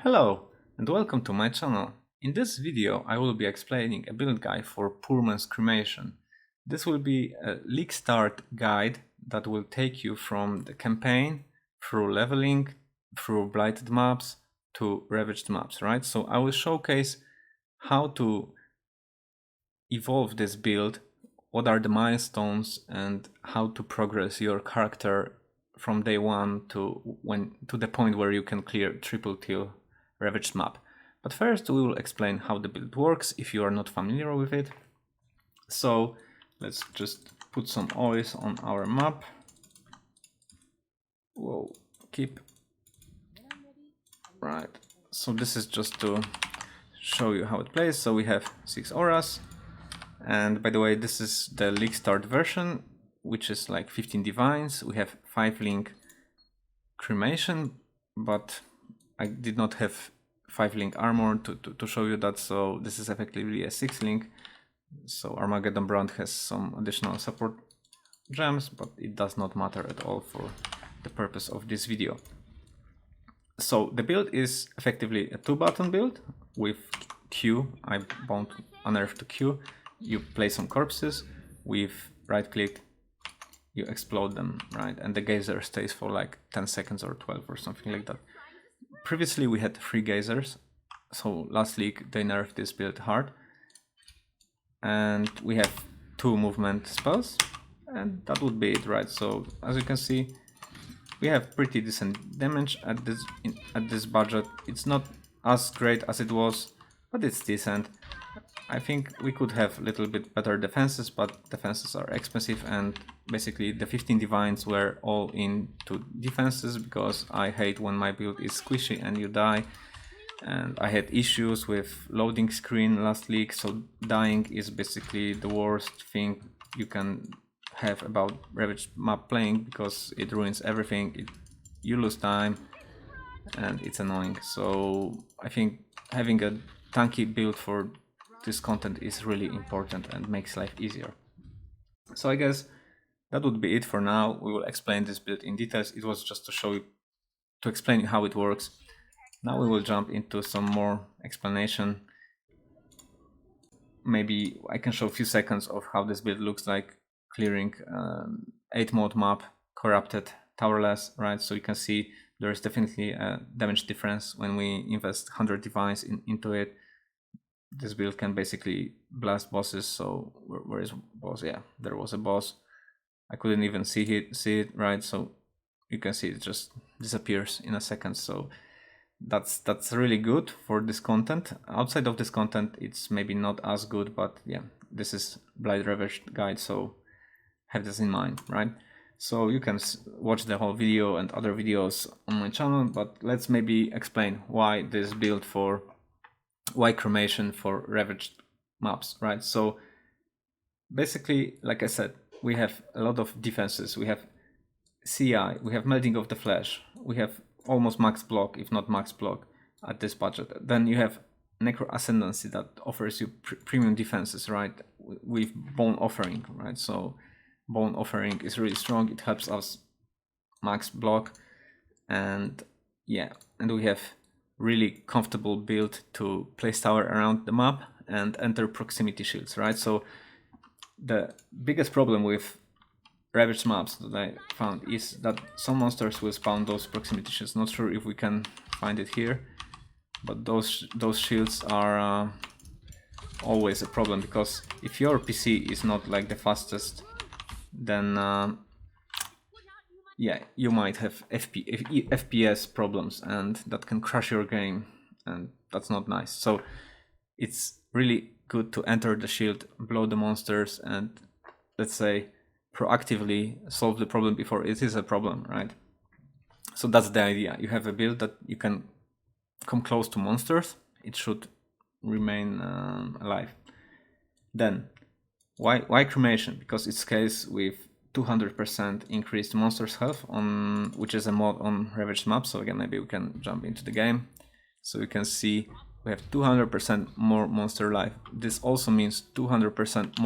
Hello and welcome to my channel. In this video I will be explaining a build guide for Poorman's Cremation. This will be a league start guide that will take you from the campaign through leveling, through Blighted Maps to Ravaged Maps, right? So I will showcase how to evolve this build, what are the milestones and how to progress your character from day one to the point where you can clear triple Teal Ravaged map. But first we will explain how the build works if you are not familiar with it. So let's just put some oils on our map. We'll keep right. So this is just to show you how it plays. So we have 6 auras, and by the way, this is the league start version, which is like 15 divines. We have 5 link cremation, but I did not have 5 link armor to show you that, so this is effectively a 6 link. So Armageddon brand has some additional support gems, but it does not matter at all for the purpose of this video. So the build is effectively a 2-button build with Q. I bound unearth to Q. You play some corpses, with right click you explode them, right? And the geyser stays for like 10 seconds or 12 or something like that. Previously we had 3 geysers, so last league they nerfed this build hard. And we have 2 movement spells, and that would be it, right? So as you can see, we have pretty decent damage at this budget. It's not as great as it was, but it's decent. I think we could have a little bit better defenses, but defenses are expensive, and basically the 15 divines were all into defenses because I hate when my build is squishy and you die. And I had issues with loading screen last league, so dying is basically the worst thing you can have about Ravaged map playing, because it ruins everything. You lose time and it's annoying. So I think having a tanky build for this content is really important and makes life easier. So I guess that would be it for now. We will explain this build in details. It was just to show you, to explain how it works. Now we will jump into some more explanation. Maybe I can show a few seconds of how this build looks like, clearing 8 mode map, corrupted, towerless, right? So you can see there is definitely a damage difference when we invest 100 divines into it. This build can basically blast bosses. So where is boss? Yeah, there was a boss. I couldn't even see it, right? So you can see it just disappears in a second. So that's really good for this content. Outside of this content, it's maybe not as good, but yeah, this is Blighted Ravaged guide, so have this in mind, right? So you can watch the whole video and other videos on my channel, but let's maybe explain why this build for why Cremation for Ravaged maps, right? So basically, like I said, we have a lot of defenses. We have CI, we have Melting of the Flesh, we have almost max block, if not max block at this budget. Then you have Necro Ascendancy that offers you premium defenses, right? With Bone Offering, right? So Bone Offering is really strong. It helps us max block, and yeah, and we have really comfortable build to place tower around the map and enter proximity shields, right? So the biggest problem with Ravaged maps that I found is that some monsters will spawn those proximity shields. Not sure if we can find it here, but those shields are always a problem, because if your PC is not like the fastest, then yeah, you might have FPS problems, and that can crash your game, and that's not nice. So it's really good to enter the shield, blow the monsters, and let's say proactively solve the problem before it is a problem, right? So that's the idea. You have a build that you can come close to monsters. It should remain alive. Then, why Cremation? Because it scales with 200% increased monsters health, on which is a mod on Ravaged map. So again, maybe we can jump into the game. So you can see we have 200% more monster life. This also means 200%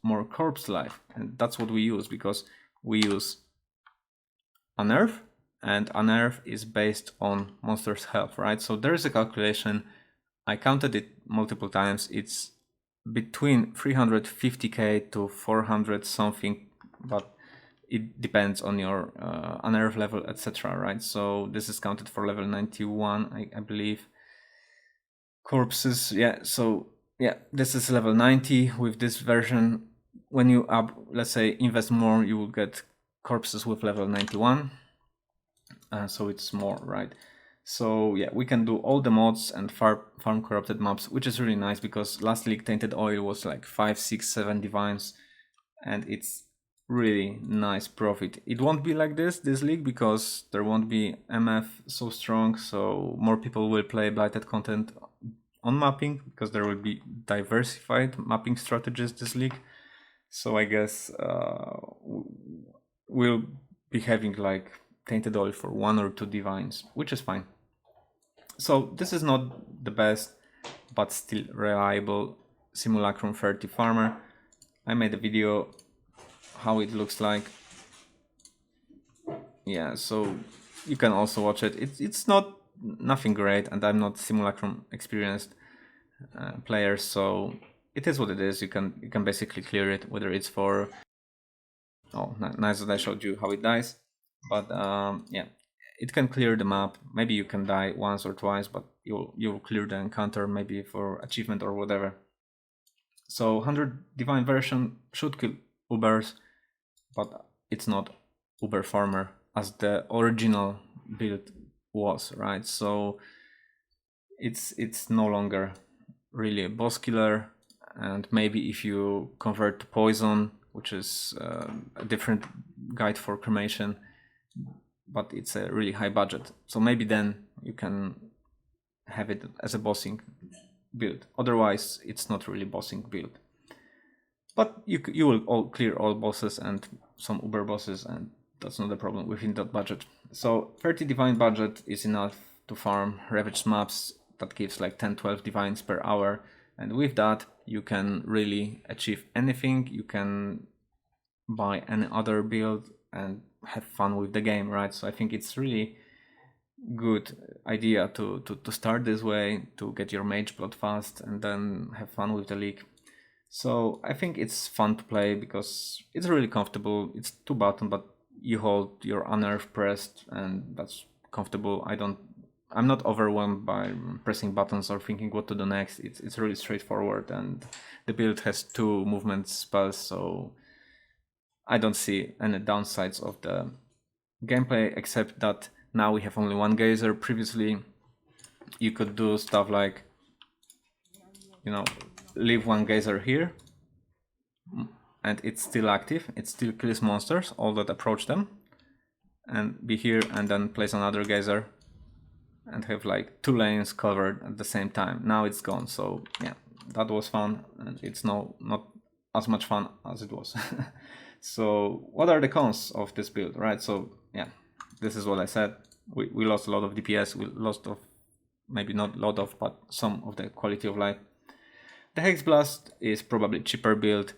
more corpse life, and that's what we use, because we use unearth and unearth is based on monster's health, right? So there is a calculation. I counted it multiple times. It's between 350k to 400 something, but it depends on your unearth level, etc., right? So this is counted for level 91, I believe. Corpses, yeah, so yeah, this is level 90 with this version. When you up, let's say, invest more, you will get corpses with level 91. So it's more, right? So yeah, we can do all the mods and farm corrupted maps, which is really nice because last league Tainted Oil was like 5, 6, 7 divines, and it's really nice profit. It won't be like this league because there won't be MF so strong, so more people will play blighted content on mapping because there will be diversified mapping strategies this league. So I guess we'll be having like Tainted Oil for 1 or 2 divines, which is fine. So this is not the best, but still reliable Simulacrum 30 farmer. I made a video how it looks like. Yeah, so you can also watch it. It's not nothing great, and I'm not Simulacrum experienced player, so it is what it is. You can basically clear it, whether it's for... Oh, nice that I showed you how it dies. But yeah, it can clear the map. Maybe you can die once or twice, but you'll clear the encounter, maybe for achievement or whatever. So 100 divine version should kill Ubers, but it's not Uber farmer as the original build was, right? So it's no longer really a boss killer, and maybe if you convert to poison, which is a different guide for cremation, but it's a really high budget, so maybe then you can have it as a bossing build. Otherwise it's not really bossing build, but you will all clear all bosses and some uber bosses, and that's not a problem within that budget. So 30 divine budget is enough to farm Ravaged maps. That gives like 10-12 divines per hour, and with that you can really achieve anything. You can buy any other build and have fun with the game, right? So I think it's really good idea to start this way, to get your mage blood fast and then have fun with the league. So I think it's fun to play because it's really comfortable. It's 2 buttons, but you hold your unearth pressed, and that's comfortable. I'm not overwhelmed by pressing buttons or thinking what to do next. It's really straightforward, and the build has 2 movement spells, so I don't see any downsides of the gameplay, except that now we have only 1 geyser. Previously you could do stuff like, you know, leave 1 geyser here and it's still active, it still kills monsters, all that approach them, and be here and then place another geyser and have like 2 lanes covered at the same time. Now it's gone, so yeah, that was fun, and it's not as much fun as it was. So what are the cons of this build, right? So yeah, this is what I said. We lost a lot of DPS, we lost of, maybe not a lot of, but some of the quality of life. The Hex Blast is probably cheaper build.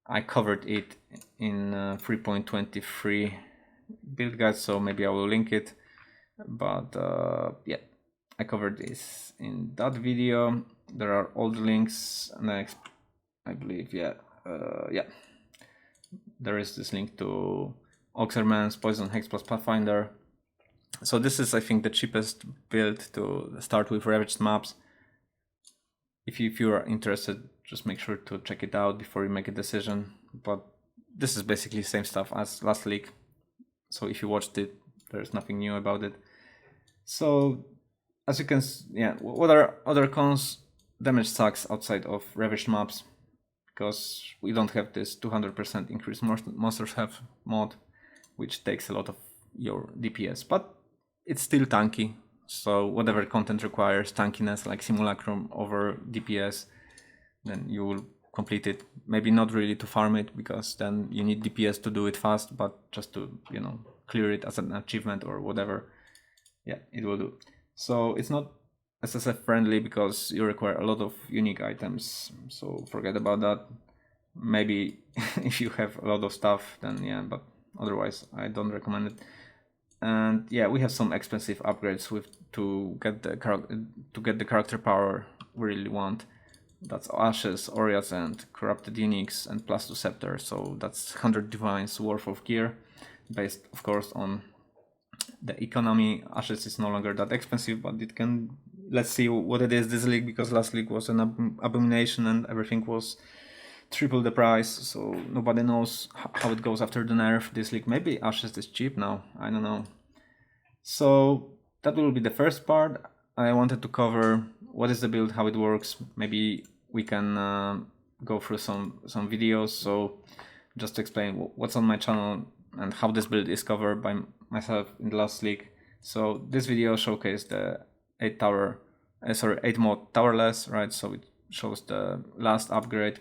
I covered it in 3.23 build guide, so maybe I will link it. But yeah, I covered this in that video. There are all the links, and I believe, yeah, there is this link to Oxerman's Poison Hex plus Pathfinder. So this is, I think, the cheapest build to start with Ravaged maps. If you are interested, just make sure to check it out before you make a decision. But this is basically the same stuff as last league. So if you watched it, there's nothing new about it. So as you can, yeah, what are other cons? Damage sucks outside of Ravaged maps, because we don't have this 200% increased monsters health mod, which takes a lot of your DPS, but it's still tanky. So whatever content requires tankiness, like Simulacrum over DPS, then you will complete it. Maybe not really to farm it, because then you need DPS to do it fast, but just to, you know, clear it as an achievement or whatever. Yeah, it will do. So it's not SSF friendly because you require a lot of unique items, so forget about that. Maybe if you have a lot of stuff, then yeah, but otherwise I don't recommend it. And yeah, we have some expensive upgrades to get the character power we really want. That's Ashes, Oriath, and Corrupted Unix, and +2 Scepter. So that's 100 divines worth of gear, based of course on the economy. Ashes is no longer that expensive, but it can. Let's see what it is this league, because last league was an abomination and everything was triple the price. So nobody knows how it goes after the nerf this league. Maybe Ashes is cheap now. I don't know. So that will be the first part. I wanted to cover what is the build, how it works. Maybe we can go through some videos. So just to explain what's on my channel and how this build is covered by myself in the last league. So this video showcased the 8 mod towerless, right? So it shows the last upgrade.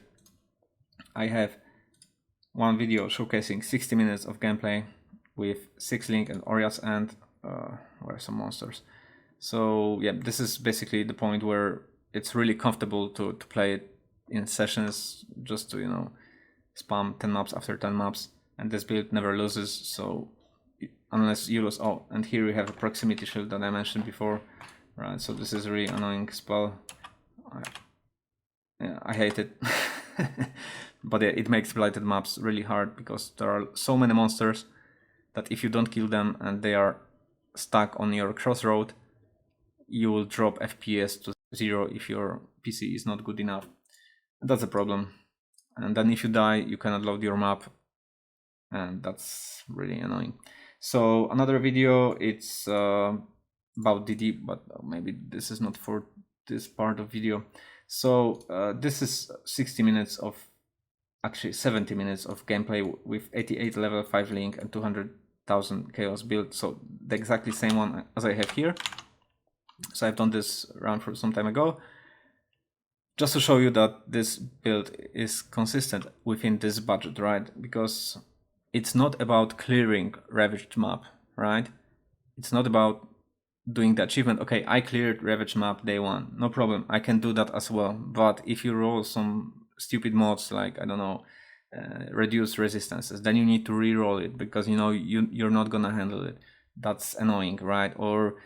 I have one video showcasing 60 minutes of gameplay with 6 Link and Oriath, and where are some monsters. So yeah, this is basically the point where it's really comfortable to play it in sessions, just to, you know, spam 10 maps after 10 maps, and this build never loses. So unless you lose. Oh, and here we have a proximity shield that I mentioned before, right? So this is a really annoying spell. I hate it. But yeah, it makes Blighted Maps really hard, because there are so many monsters that if you don't kill them and they are stuck on your crossroad, you will drop FPS to 0 if your PC is not good enough. That's a problem. And then if you die, you cannot load your map, and that's really annoying. So another video, it's about DD, but maybe this is not for this part of video. So this is 60 minutes of, actually 70 minutes of gameplay with 88 level 5 Link and 200,000 chaos build. So the exactly same one as I have here. So I've done this run for some time ago, just to show you that this build is consistent within this budget, right? Because it's not about clearing Ravaged map, right? It's not about doing the achievement. Okay, I cleared Ravaged map day 1, no problem, I can do that as well. But if you roll some stupid mods like, I don't know, reduce resistances, then you need to re-roll it, because you know you're not gonna handle it. That's annoying, right? Or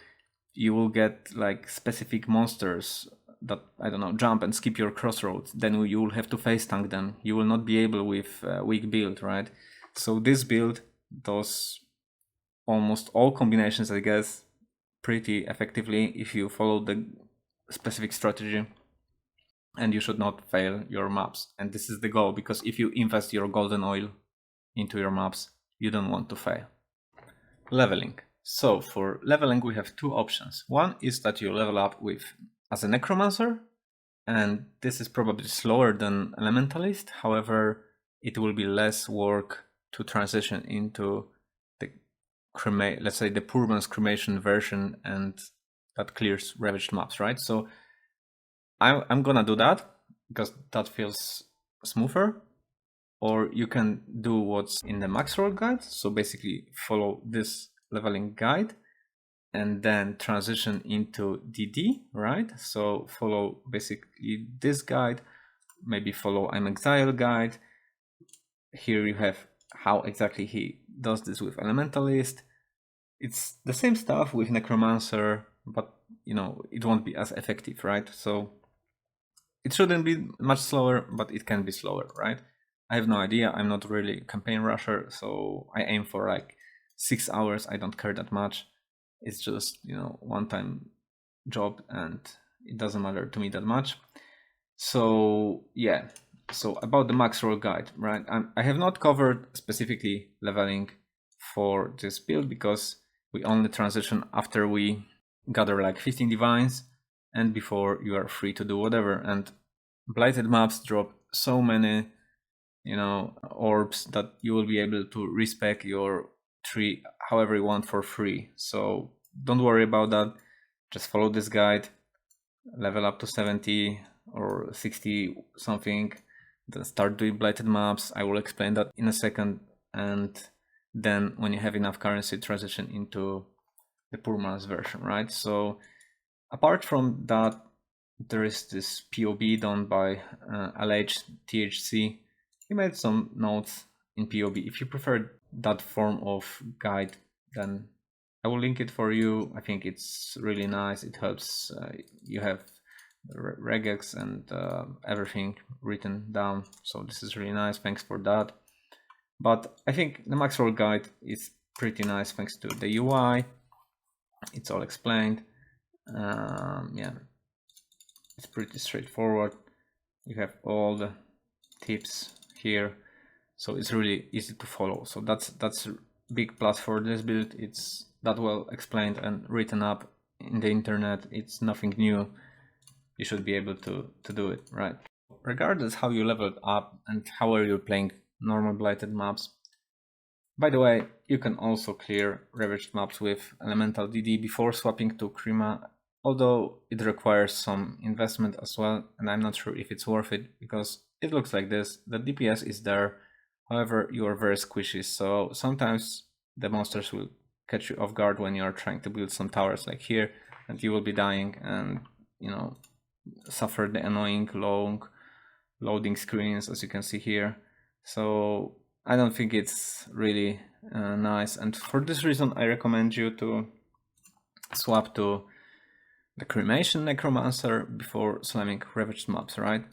you will get like specific monsters that, I don't know, jump and skip your crossroads, then you will have to face tank them. You will not be able with weak build, right? So this build does almost all combinations, I guess, pretty effectively if you follow the specific strategy, and you should not fail your maps. And this is the goal, because if you invest your golden oil into your maps, you don't want to fail. Leveling. So for leveling, we have 2 options. One is that you level up as a necromancer, and this is probably slower than Elementalist. However, it will be less work to transition into the let's say the Poorman's Cremation version, and that clears Ravaged maps, right? So I'm gonna do that because that feels smoother. Or you can do what's in the max roll guide. So basically follow this leveling guide and then transition into DD, right? So follow basically this guide, maybe follow I'm Exile guide. Here you have how exactly he does this with Elementalist. It's the same stuff with Necromancer, but you know, it won't be as effective, right? So it shouldn't be much slower, but it can be slower, right? I have no idea. I'm not really a campaign rusher, so I aim for like 6 hours. I don't care that much. It's just, you know, one-time job, and it doesn't matter to me that much. So yeah, so about the max roll guide, right? I have not covered specifically leveling for this build, because we only transition after we gather like 15 divines, and before you are free to do whatever. And Blighted Maps drop so many, you know, orbs that you will be able to respec your tree however you want for free. So don't worry about that. Just follow this guide, level up to 70 or 60 something, then start doing Blighted Maps. I will explain that in a second. And then when you have enough currency, transition into the Poorman's version, right? So apart from that, there is this POE done by Alleged THC. He made some notes in POE. If you prefer that form of guide, then I will link it for you. I think it's really nice. It helps. You have regex and everything written down. So this is really nice. Thanks for that. But I think the max roll guide is pretty nice thanks to the UI. It's all explained. Yeah, it's pretty straightforward. You have all the tips here, so it's really easy to follow. So that's a big plus for this build. It's that well explained and written up in the internet. It's nothing new. You should be able to do it, right? Regardless how you leveled up and how are you playing normal Blighted maps. By the way, you can also clear Ravaged maps with Elemental DD before swapping to Crema, although it requires some investment as well, and I'm not sure if it's worth it, because it looks like this. The DPS is there, however, you are very squishy, so sometimes the monsters will catch you off guard when you are trying to build some towers like here, and you will be dying and, you know, suffer the annoying long loading screens, as you can see here. So I don't think it's really nice, and for this reason I recommend you to swap to the Cremation Necromancer before slamming Ravaged maps, right?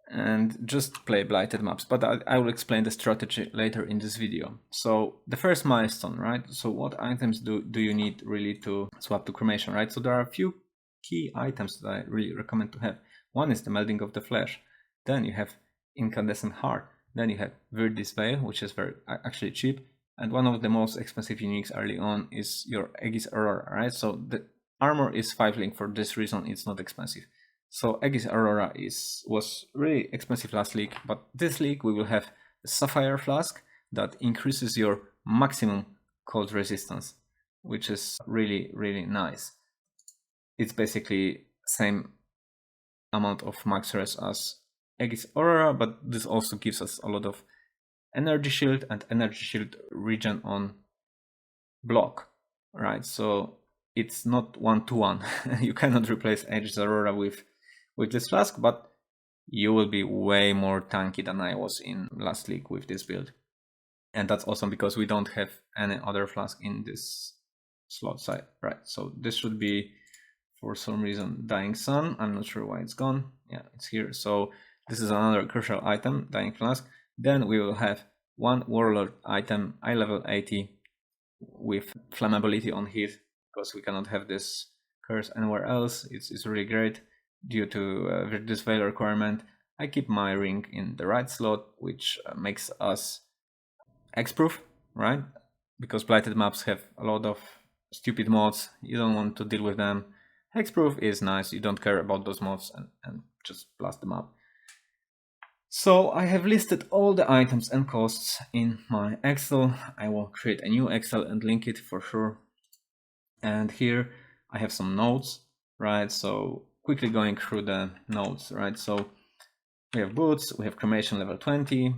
And just play Blighted maps, but I will explain the strategy later in this video. So the first milestone, right? So what items do you need really to swap to Cremation, right? So there are a few key items that I really recommend to have. One is the Melding of the Flesh, then you have Incandescent Heart, then you have Virdis Veil, which is very actually cheap, and one of the most expensive uniques early on is your Aegis Aurora, right? So the armor is 5 link, for this reason it's not expensive. So Aegis Aurora was really expensive last league, but this league we will have a Sapphire Flask that increases your maximum cold resistance, which is really, really nice. It's basically same amount of max res as Aegis Aurora, but this also gives us a lot of energy shield and energy shield regen on block, right? So it's not 1-to-1. You cannot replace Aegis Aurora with this flask, but you will be way more tanky than I was in last league with this build. And that's awesome because we don't have any other flask in this slot side, right? So this should be, for some reason, Dying Sun. I'm not sure why it's gone. Yeah, it's here. So this is another crucial item, Dying Flask. Then we will have one Warlord item, eye level 80, with flammability on hit, because we cannot have this curse anywhere else. It's really great due to this veil requirement. I keep my ring in the right slot, which makes us X-proof, right? Because Blighted maps have a lot of stupid mods. You don't want to deal with them. Hexproof is nice. You don't care about those mods and just blast them up. So I have listed all the items and costs in my Excel. I will create a new Excel and link it for sure. And here I have some notes, right? So quickly going through the notes, right? So we have boots, we have Cremation level 20,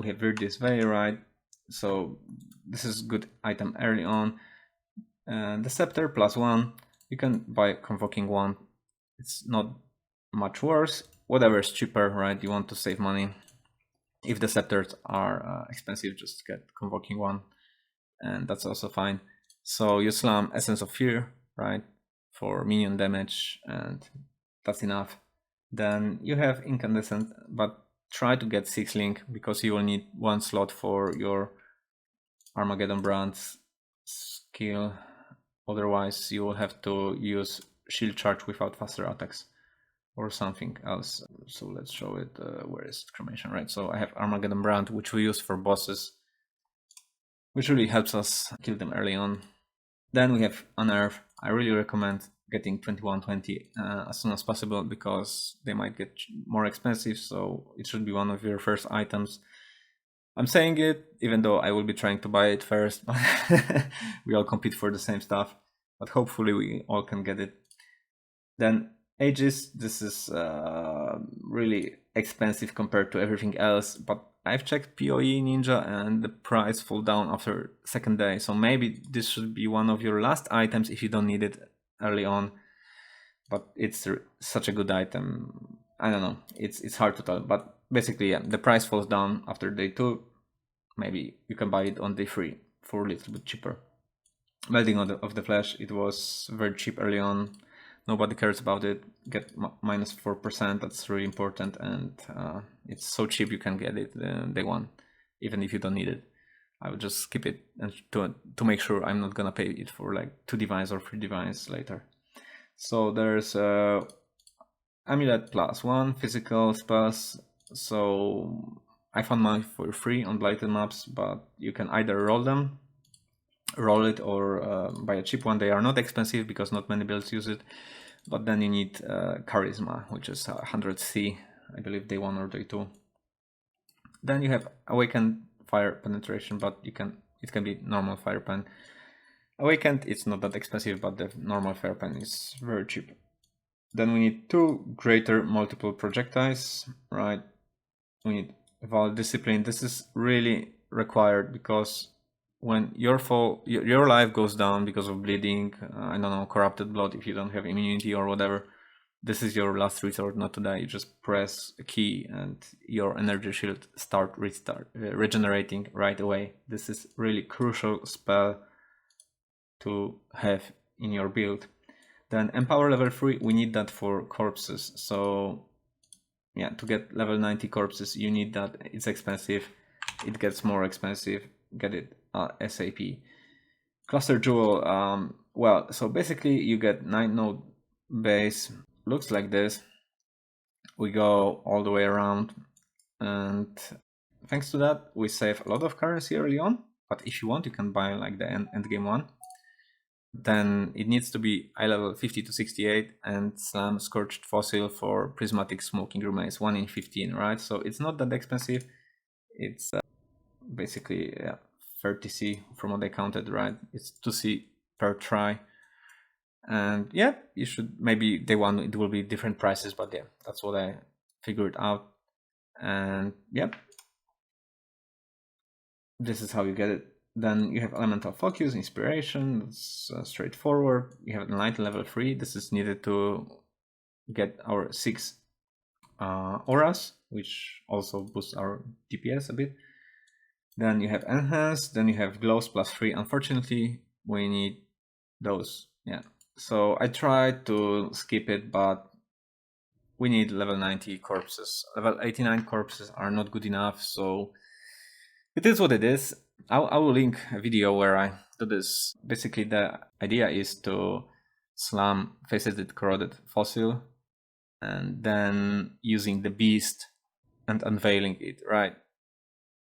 we have Virdis Veil, right? So this is good item early on. The Scepter +1, you can buy Convoking 1. It's not much worse. Whatever is cheaper, right? You want to save money. If the Scepters are expensive, just get Convoking 1, and that's also fine. So you slam Essence of Fear, right, for minion damage, and that's enough. Then you have Incandescent, but try to get 6 link because you will need 1 slot for your Armageddon Brand's skill. Otherwise, you will have to use Shield Charge without faster attacks or something else. So let's show it. Where is Cremation, right? So I have Armageddon Brand, which we use for bosses, which really helps us kill them early on. Then we have Unearth. I really recommend getting 2120 as soon as possible because they might get more expensive, so it should be one of your first items. I'm saying it even though I will be trying to buy it first, but we all compete for the same stuff, but hopefully we all can get it. Then Aegis, this is really expensive compared to everything else, but I've checked POE Ninja and the price fall down after second day, so maybe this should be one of your last items if you don't need it early on, but it's such a good item. I don't know, it's hard to tell, but basically, yeah, the price falls down after day 2. Maybe you can buy it on day 3 for a little bit cheaper. Melting of the Flesh, it was very cheap early on. Nobody cares about it. Get minus 4%, that's really important, and it's so cheap you can get it day one, even if you don't need it. I would just skip it and to make sure I'm not gonna pay it for like 2 divines or 3 divines later. So there's Amulet plus 1 physical spells. So I found mine for free on Blighted Maps, but you can either roll it or buy a cheap one. They are not expensive because not many builds use it, but then you need Charisma, which is 100C, I believe day 1 or day 2. Then you have Awakened Fire Penetration, but it can be normal Fire Pen. Awakened, it's not that expensive, but the normal Fire Pen is very cheap. Then we need 2 greater multiple projectiles, right? We need Valid Discipline. This is really required because when your life goes down because of bleeding, I don't know, corrupted blood, if you don't have immunity or whatever, this is your last resort not to die. You just press a key and your energy shield regenerating right away. This is really crucial spell to have in your build. Then Empower level 3, we need that for corpses. So yeah, to get level 90 corpses, you need that. It's expensive. It gets more expensive. Get it SAP. Cluster Jewel, well, so basically you get 9 node base. Looks like this. We go all the way around, and thanks to that we save a lot of currency early on, but if you want you can buy like the end game one. Then it needs to be eye level 50 to 68 and slam Scorched Fossil for Prismatic Smoking Remains 1 in 15, right? So it's not that expensive. It's basically 30C from what I counted, right? It's 2C per try. And yeah, you should, maybe day one it will be different prices, but yeah, that's what I figured out. And yeah, this is how you get it. Then you have Elemental Focus, Inspiration, that's straightforward. You have Enlighten level 3, this is needed to get our 6 auras, which also boosts our DPS a bit. Then you have Enhance, then you have Glows plus 3. Unfortunately, we need those, yeah. So I tried to skip it, but we need level 90 corpses. Level 89 corpses are not good enough, so it is what it is. I will link a video where I do this. Basically, the idea is to slam Faceted Corroded Fossil and then using the Beast and unveiling it, right?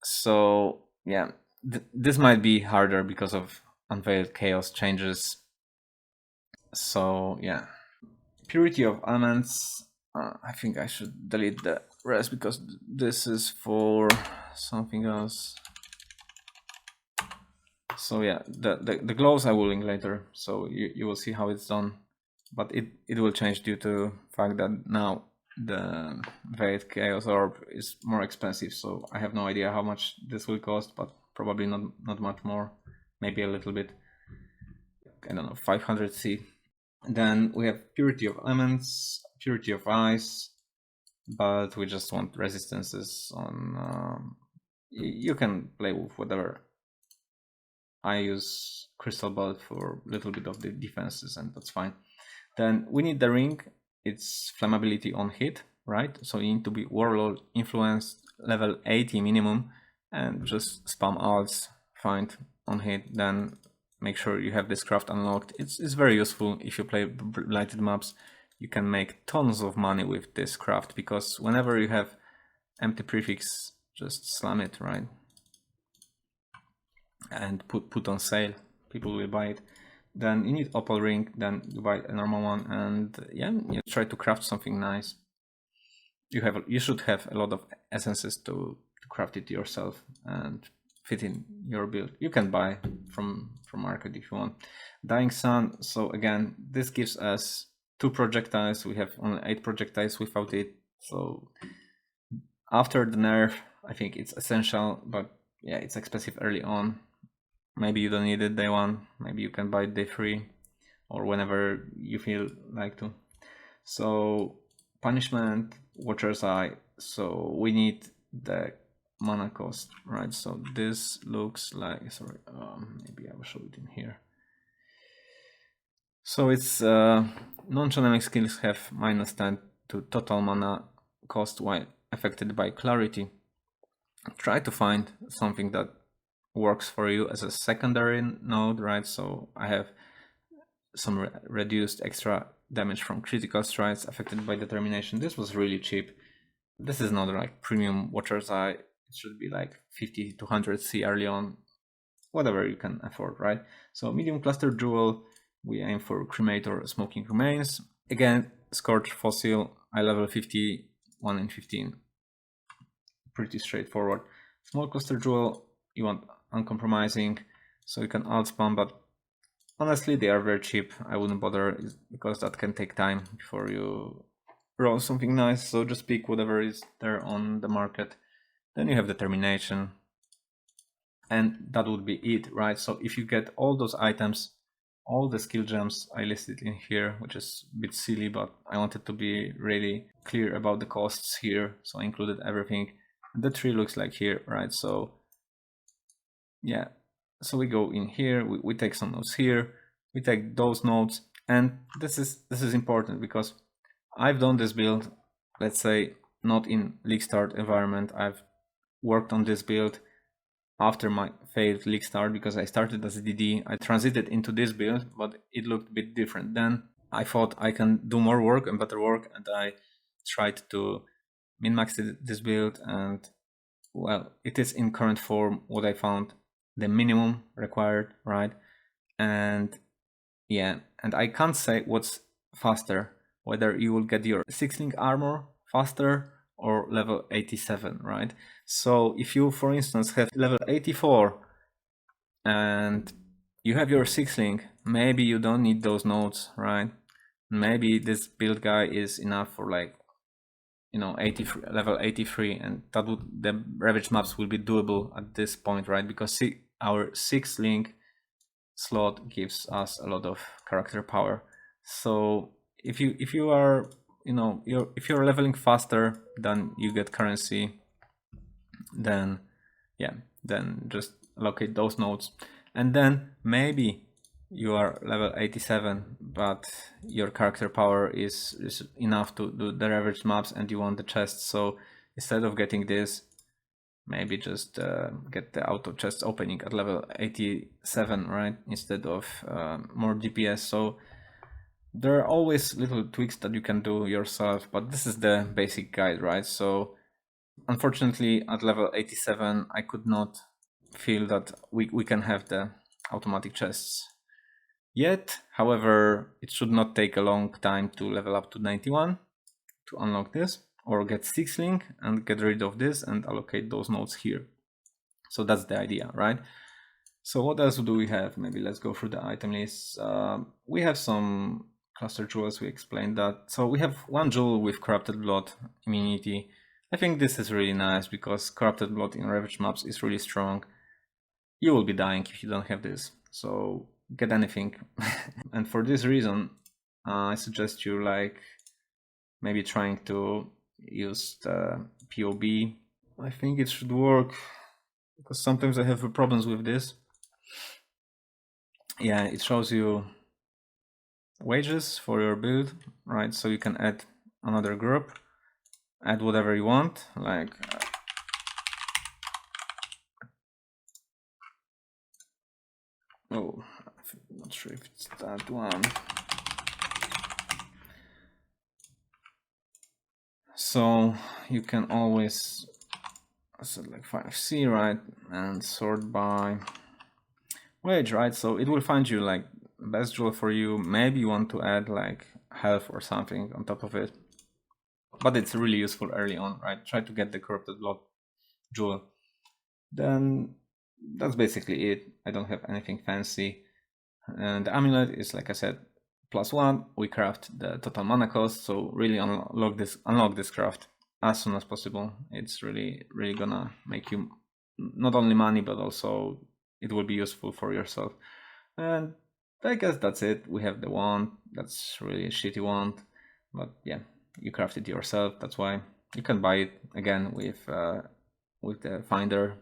So yeah, this might be harder because of Unveiled Chaos changes. So yeah, Purity of Elements. I think I should delete the rest because this is for something else. So yeah, the glows I will link later, so you will see how it's done, but it will change due to fact that now the Veiled Chaos Orb is more expensive, so I have no idea how much this will cost, but probably not much more, maybe a little bit. I don't know, 500C. Then we have Purity of Elements, Purity of Ice, but we just want resistances on. You can play with whatever. I use Crystal Bullet for a little bit of the defenses, and that's fine. Then we need the ring. It's flammability on hit, right? So you need to be Warlord influenced, level 80 minimum, and just spam alts, find on hit. Then make sure you have this craft unlocked. It's very useful if you play Blighted Maps. You can make tons of money with this craft because whenever you have empty prefix, just slam it, right? And put on sale, people will buy it. Then you need Opal Ring, then you buy a normal one, and yeah, you try to craft something nice. You should have a lot of essences to craft it yourself and fit in your build. You can buy from market if you want. Dying Sun, so again, this gives us 2 projectiles. We have only 8 projectiles without it, so after the nerf I think it's essential, but yeah, it's expensive early on. Maybe you don't need it day 1, maybe you can buy it day 3 or whenever you feel like to. So Punishment, Watcher's Eye, so we need the mana cost, right? So this looks like, sorry, maybe I will show it in here. So its non-channeling skills have -10 to total mana cost while affected by clarity. Try to find something that works for you as a secondary node, right? So I have some reduced extra damage from critical strikes affected by determination. This was really cheap. This is not like premium Watcher's Eye. It should be like 50 to 100 C early on, whatever you can afford, right? So medium cluster jewel, we aim for cremator smoking remains. Again, scorch fossil, I level 50, 1 in 15. Pretty straightforward. Small cluster jewel, you want uncompromising, so you can alt spam, but honestly they are very cheap. I wouldn't bother because that can take time before you roll something nice, so just pick whatever is there on the market. Then you have determination, and that would be it, right? So if you get all those items, all the skill gems I listed in here, which is a bit silly, but I wanted to be really clear about the costs here, so I included everything. The tree looks like here, right? So yeah, so we go in here, we take some nodes here, we take those nodes, and this is important because I've done this build, let's say not in league start environment. I've worked on this build after my failed league start because I started as a DD. I transited into this build, but it looked a bit different. Then I thought I can do more work and better work, and I tried to min-max this build, and well, it is in current form what I found the minimum required, right? And yeah, and I can't say what's faster, whether you will get your 6-link armor faster or level 87, right? So if you, for instance, have level 84 and you have your 6-link, maybe you don't need those nodes, right? Maybe this build guy is enough for like, you know, 83, level 83, and that would, the Ravaged maps will be doable at this point, right? Because our 6-link slot gives us a lot of character power. So if you are, you know, if you're leveling faster than you get currency, then yeah, then just allocate those nodes, and then maybe you are level 87 but your character power is enough to do the Ravaged maps and you want the chest. So instead of getting this, maybe just get the auto chest opening at level 87, right, instead of more DPS. So there are always little tweaks that you can do yourself, but this is the basic guide, right? So unfortunately at level 87 I could not feel that we can have the automatic chests yet. However, it should not take a long time to level up to 91 to unlock this, or get 6-link and get rid of this and allocate those nodes here. So that's the idea, right? So what else do we have? Maybe let's go through the item list. We have some cluster jewels, we explained that. So we have one jewel with Corrupted Blood immunity. I think this is really nice because Corrupted Blood in Ravaged maps is really strong. You will be dying if you don't have this, so get anything. And for this reason, I suggest you like maybe trying to use the POB. I think it should work because sometimes I have problems with this. Yeah, it shows you wages for your build, right? So you can add another group, add whatever you want, like oh, I'm not sure if it's that one. So you can always set like 5C, right, and sort by wage, right? So it will find you like best jewel for you. Maybe you want to add like health or something on top of it, but it's really useful early on, right? Try to get the Corrupted Blood jewel. Then that's basically it. I don't have anything fancy. And the amulet is, like I said, +1. We craft the total mana cost, so really unlock this craft as soon as possible. It's really gonna make you not only money, but also it will be useful for yourself. And I guess that's it. We have the wand. That's really a shitty wand, but yeah, you craft it yourself. That's why you can buy it again with the finder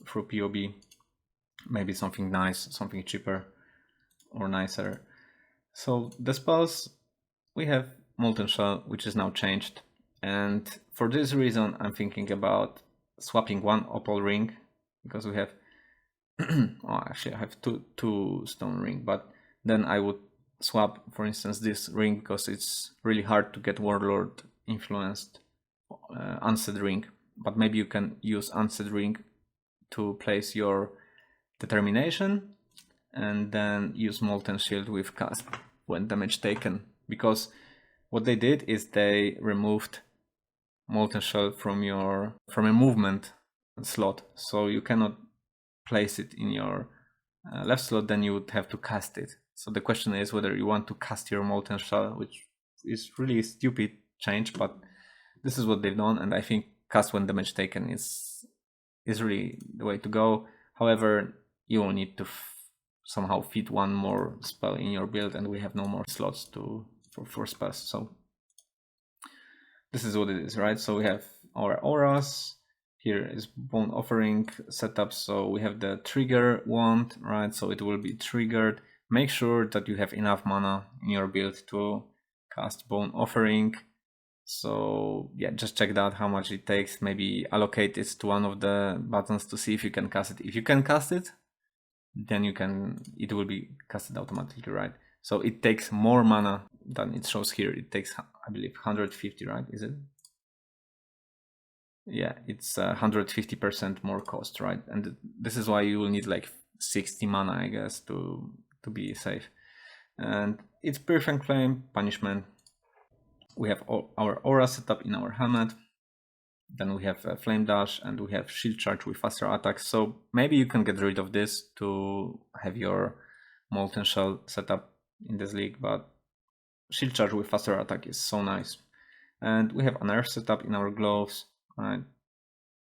through POB. Maybe something nice, something cheaper or nicer. So the spells, we have Molten Shell, which is now changed. And for this reason, I'm thinking about swapping one opal ring, because we have, oh, actually I have two stone ring, but then I would swap, for instance, this ring, because it's really hard to get Warlord influenced unset ring. But maybe you can use unset ring to place your determination, and then use Molten Shield with cast when damage taken, because what they did is they removed Molten Shell from your movement slot, so you cannot place it in your left slot, then you would have to cast it. So the question is whether you want to cast your Molten Shell, which is really a stupid change, but this is what they've done, and I think cast when damage taken is really the way to go. However, you will need to somehow fit one more spell in your build, and we have no more slots for spells. So this is what it is, right? So we have our auras. Here is Bone Offering setup. So we have the trigger wand, right? So it will be triggered. Make sure that you have enough mana in your build to cast Bone Offering. So yeah, just check out how much it takes. Maybe allocate it to one of the buttons to see if you can cast it. If you can cast it, then it will be casted automatically, right? So it takes more mana than it shows here. It takes, I believe, 150, right? Is it? Yeah, it's 150% more cost, right? And this is why you will need like 60 mana, I guess, to be safe. And it's Perfect Flame, Punishment. We have our aura set up in our helmet. Then we have Flame Dash, and we have Shield Charge with faster attacks. So maybe you can get rid of this to have your Molten Shell set up in this league, but Shield Charge with faster attack is so nice. And we have an Earth setup in our gloves, right?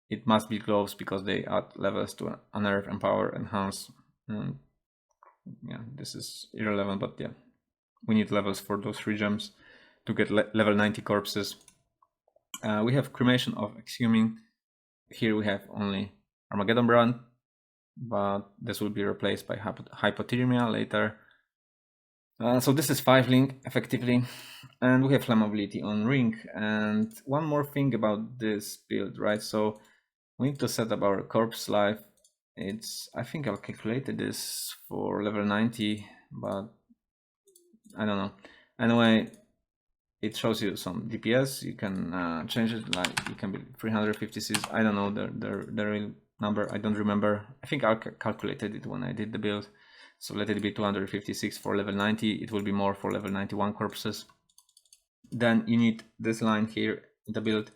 It must be gloves because they add levels to Unearth, Empower, Enhance. And yeah, this is irrelevant, but yeah, we need levels for those 3 gems to get level 90 corpses. We have Cremation of Exhuming. Here we have only Armageddon brand, but this will be replaced by Hypothermia later. So this is 5 link effectively, and we have Flammability on ring. And one more thing about this build, right? So we need to set up our corpse life. I think I've calculated this for level 90, but I don't know. Anyway, it shows you some DPS. You can change it, like it can be 356. I don't know the real number. I don't remember. I think I calculated it when I did the build. So let it be 256 for level 90. It will be more for level 91 corpses. Then you need this line here in the build,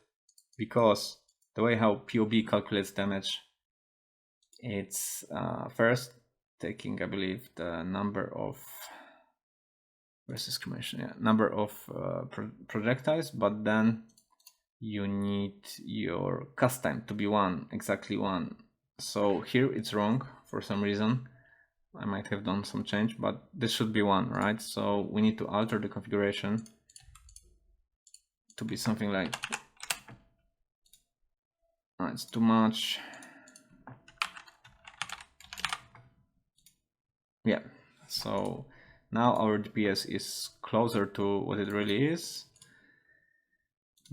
because the way how POE calculates damage, it's first taking, I believe, the number of versus Cremation, yeah, number of projectiles, but then you need your cast time to be exactly 1. So here it's wrong for some reason. I might have done some change, but this should be 1, right? So we need to alter the configuration to be something like, oh, it's too much. Yeah, so now our DPS is closer to what it really is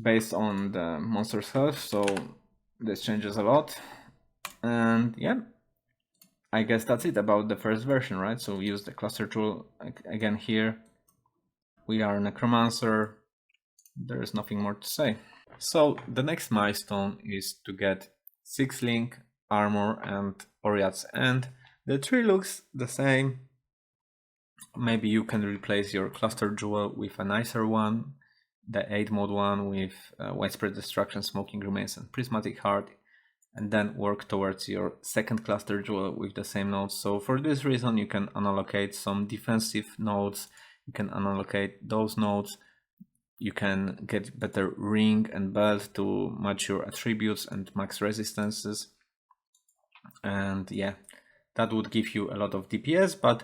based on the monster's health, so this changes a lot. And yeah, I guess that's it about the first version, right? So we use the cluster tool again here. We are Necromancer. There is nothing more to say. So the next milestone is to get 6 link, armor, and Oriath's End. The tree looks the same. Maybe you can replace your cluster jewel with a nicer one, the 8 mode one with widespread destruction, smoking remains, and prismatic heart, and then work towards your second cluster jewel with the same nodes. So for this reason, you can unallocate some defensive nodes, you can unallocate those nodes, you can get better ring and belt to match your attributes and max resistances. And yeah, that would give you a lot of DPS, but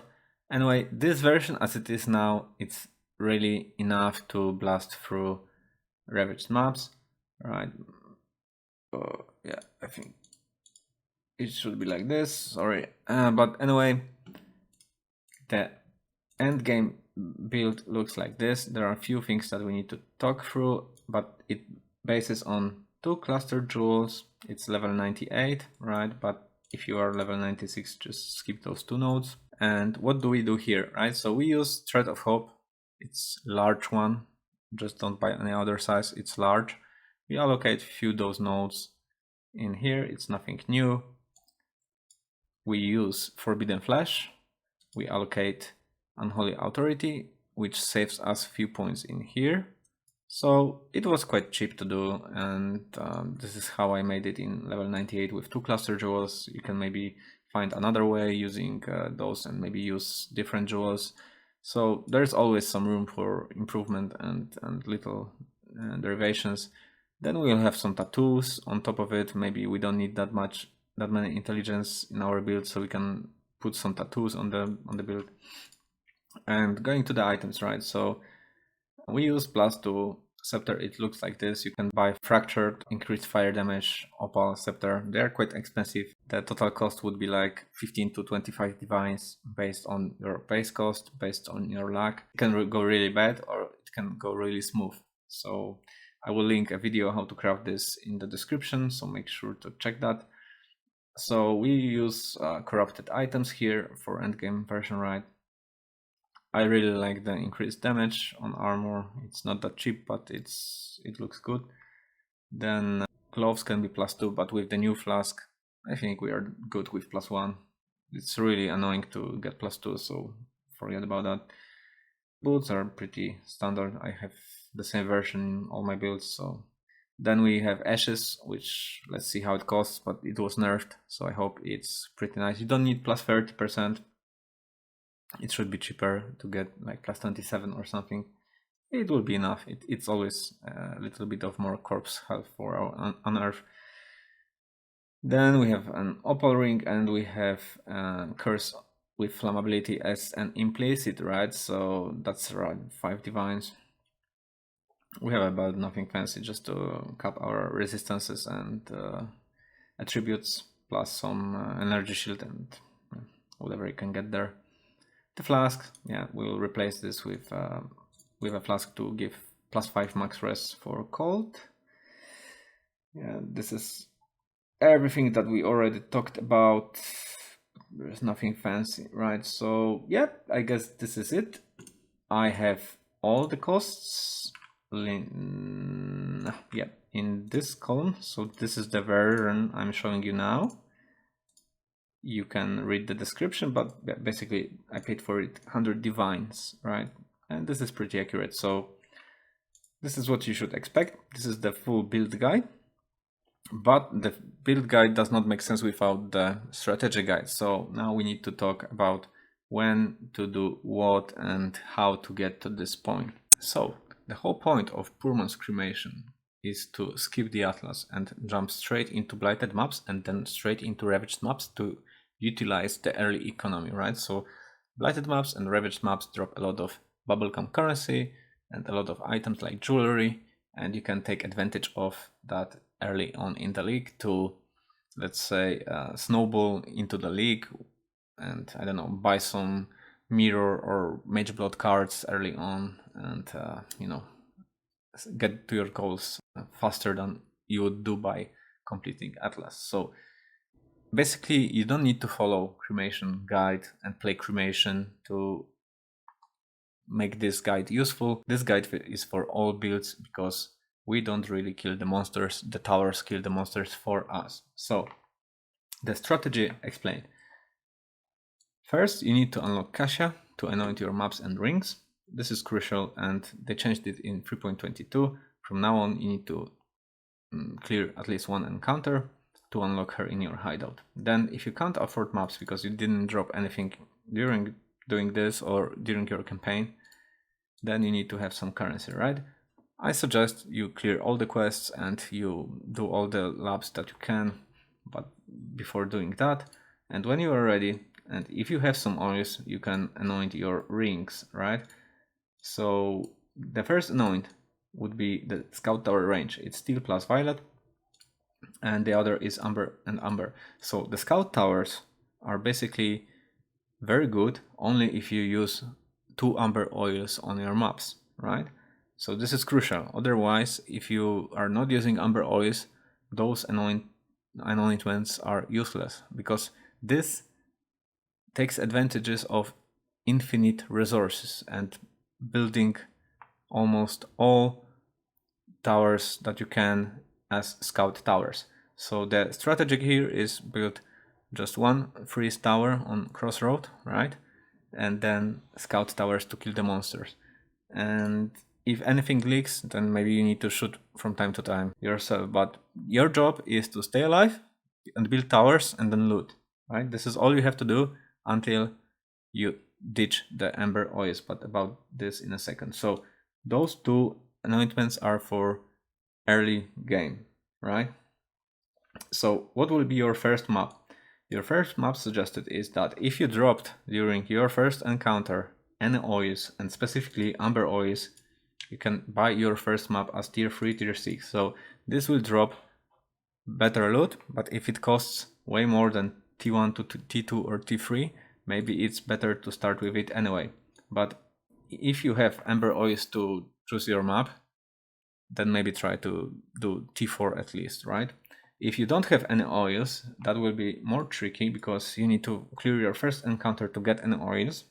anyway, this version as it is now, it's really enough to blast through Ravaged maps, right? Yeah, I think it should be like this, sorry. But anyway, the end game build looks like this. There are a few things that we need to talk through, but it bases on 2 cluster jewels. It's level 98, right? But if you are level 96, just skip those 2 nodes. And what do we do here, right? So we use Thread of Hope. It's large one. Just don't buy any other size. It's large. We allocate a few those nodes in here. It's nothing new. We use Forbidden Flash. We allocate Unholy Authority, which saves us a few points in here. So it was quite cheap to do, and this is how I made it in level 98 with 2 cluster jewels. You can maybe find another way using those and maybe use different jewels. So there's always some room for improvement and little derivations. Then we'll have some tattoos on top of it. Maybe we don't need that many intelligence in our build, so we can put some tattoos on the build. And going to the items, right? So we use +2 scepter. It looks like this. You can buy fractured, increased fire damage, opal scepter. They're quite expensive. The total cost would be like 15 to 25 divines based on your base cost, based on your luck. It can go really bad or it can go really smooth. So I will link a video how to craft this in the description, so make sure to check that. So we use corrupted items here for endgame version, right? I really like the increased damage on armor. It's not that cheap, but it looks good. Then gloves can be +2, but with the new flask, I think we are good with +1. It's really annoying to get +2, so forget about that. Boots are pretty standard. I have the same version in all my builds. So then we have ashes, which let's see how it costs, but it was nerfed, so I hope it's pretty nice. You don't need +30%. It should be cheaper to get like +27 or something. It will be enough. It's always a little bit of more corpse health for our unearth. Then we have an opal ring and we have curse with flammability as an implicit, right? So that's around 5 divines. We have about nothing fancy, just to cap our resistances and attributes, plus some energy shield and whatever you can get there. The flask, yeah, we'll replace this with a flask to give +5 max res for cold. Yeah, this is everything that we already talked about. There's nothing fancy, right? So yeah, I guess this is it. I have all the costs in this column. So this is the version I'm showing you now. You can read the description, but basically I paid for it 100 divines, right? And this is pretty accurate. So this is what you should expect. This is the full build guide, but the build guide does not make sense without the strategy guide. So now we need to talk about when to do what and how to get to this point. So the whole point of Poorman's Cremation is to skip the Atlas and jump straight into Blighted Maps and then straight into Ravaged Maps to utilize the early economy, right? So Blighted Maps and Ravaged Maps drop a lot of bubblegum currency and a lot of items like jewelry, and you can take advantage of that early on in the league to, let's say, snowball into the league and, I don't know, buy some mirror or mage blood cards early on and, you know, get to your goals faster than you would do by completing Atlas. So basically, you don't need to follow Cremation guide and play Cremation to make this guide useful. This guide is for all builds because we don't really kill the monsters. The towers kill the monsters for us. So the strategy explained. First, you need to unlock cassia to anoint your maps and rings. This is crucial, and they changed it in 3.22. From now on, you need to clear at least one encounter to unlock her in your hideout. Then, if you can't afford maps because you didn't drop anything during doing this or during your campaign, then you need to have some currency, right? I suggest you clear all the quests and you do all the labs that you can, but before doing that, and when you are ready, and if you have some oils, you can anoint your rings, right? So the first anoint would be the Scout Tower range. It's Teal plus Violet, and the other is Amber and Amber. So the Scout Towers are basically very good only if you use 2 amber oils on your maps, right? So this is crucial. Otherwise, if you are not using amber oils, those anointments are useless, because this takes advantages of infinite resources and building almost all towers that you can as scout towers. So the strategy here is build just one freeze tower on crossroad, right? And then scout towers to kill the monsters. And if anything leaks, then maybe you need to shoot from time to time yourself. But your job is to stay alive and build towers and then loot, right? This is all you have to do until you ditch the amber oils, but about this in a second. So those 2 anointments are for early game, right? So what will be your first map? Your first map suggested is that if you dropped during your first encounter any oils, and specifically amber oils, you can buy your first map as tier 3, tier 6. So this will drop better loot, but if it costs way more than T1 to T2 or T3, maybe it's better to start with it anyway. But if you have amber oils to choose your map, then maybe try to do T4 at least, right? If you don't have any oils, that will be more tricky because you need to clear your first encounter to get any oils.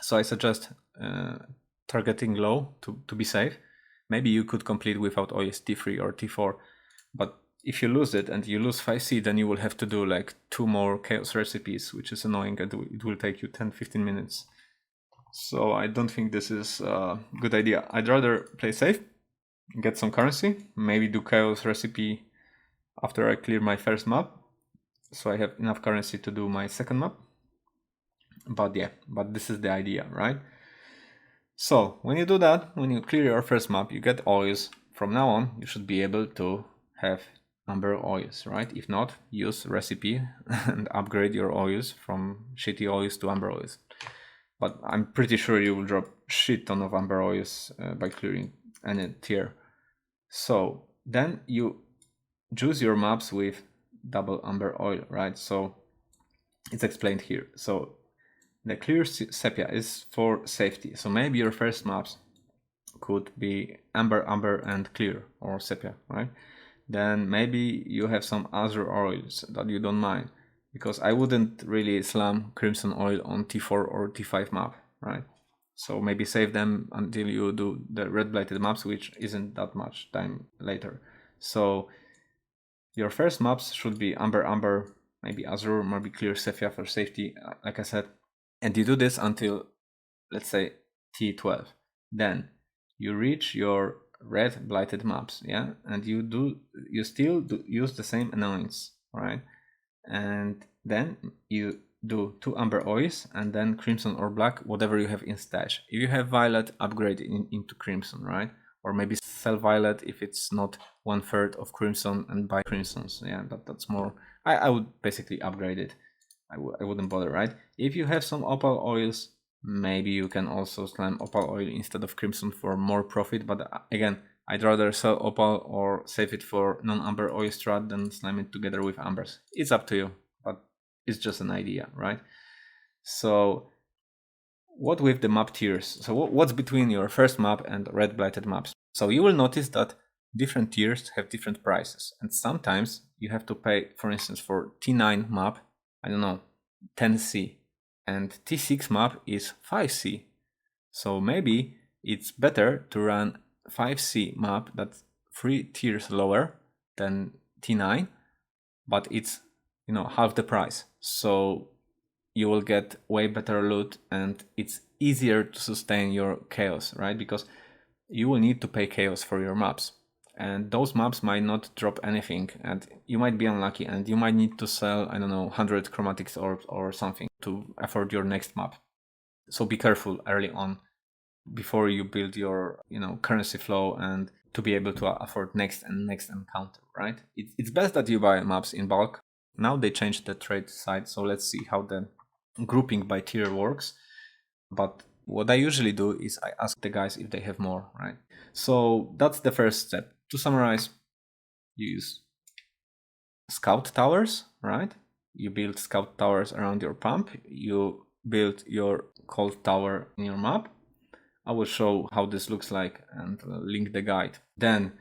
So I suggest targeting low to be safe. Maybe you could complete without oils T3 or T4, but if you lose it and you lose 5C, then you will have to do like 2 more chaos recipes, which is annoying, and it will take you 10-15 minutes. So I don't think this is a good idea. I'd rather play safe, get some currency, maybe do chaos recipe after I clear my first map, so I have enough currency to do my second map. But yeah, but this is the idea, right? So when you do that, when you clear your first map, you get oils. From now on, you should be able to have amber oils, right? If not, use recipe and upgrade your oils from shitty oils to amber oils. But I'm pretty sure you will drop shit ton of amber oils by clearing any tier. So then you choose your maps with double amber oil, right? So it's explained here. So the clear sepia is for safety. So maybe your first maps could be amber, and clear, or sepia, right? Then maybe you have some azure oils that you don't mind, because I wouldn't really slam crimson oil on T4 or T5 map, right? So maybe save them until you do the red blighted maps, which isn't that much time later. So your first maps should be amber, maybe azure, maybe clear sepia for safety, like I said. And you do this until, let's say, T12. Then you reach your red blighted maps, yeah, and you still use the same anoints, right? And then you do 2 amber oils and then crimson or black, whatever you have in stash. If you have violet, upgrade into crimson, right? Or maybe sell violet if it's not 1/3 of crimson and buy crimsons. Yeah, that's more. I would basically upgrade it. I wouldn't bother, right? If you have some opal oils, maybe you can also slam opal oil instead of crimson for more profit. But again, I'd rather sell opal or save it for non-amber oil strat than slam it together with ambers. It's up to you, but it's just an idea, right? So what with the map tiers? So what's between your first map and red blighted maps? So you will notice that different tiers have different prices, and sometimes you have to pay, for instance, for T9 map, I don't know, 10C, and T6 map is 5C. So maybe it's better to run 5C map that's 3 tiers lower than T9, but it's, you know, half the price. So you will get way better loot and it's easier to sustain your chaos, right? Because you will need to pay chaos for your maps. And those maps might not drop anything, and you might be unlucky, and you might need to sell, I don't know, 100 chromatics orbs or something to afford your next map. So be careful early on before you build your, you know, currency flow and to be able to afford next and next encounter, right? It's best that you buy maps in bulk. Now they changed the trade side, so let's see how the grouping by tier works. But what I usually do is I ask the guys if they have more, right? So that's the first step. To summarize, you use scout towers, right? You build scout towers around your pump. You build your cold tower in your map. I will show how this looks like and link the guide. Then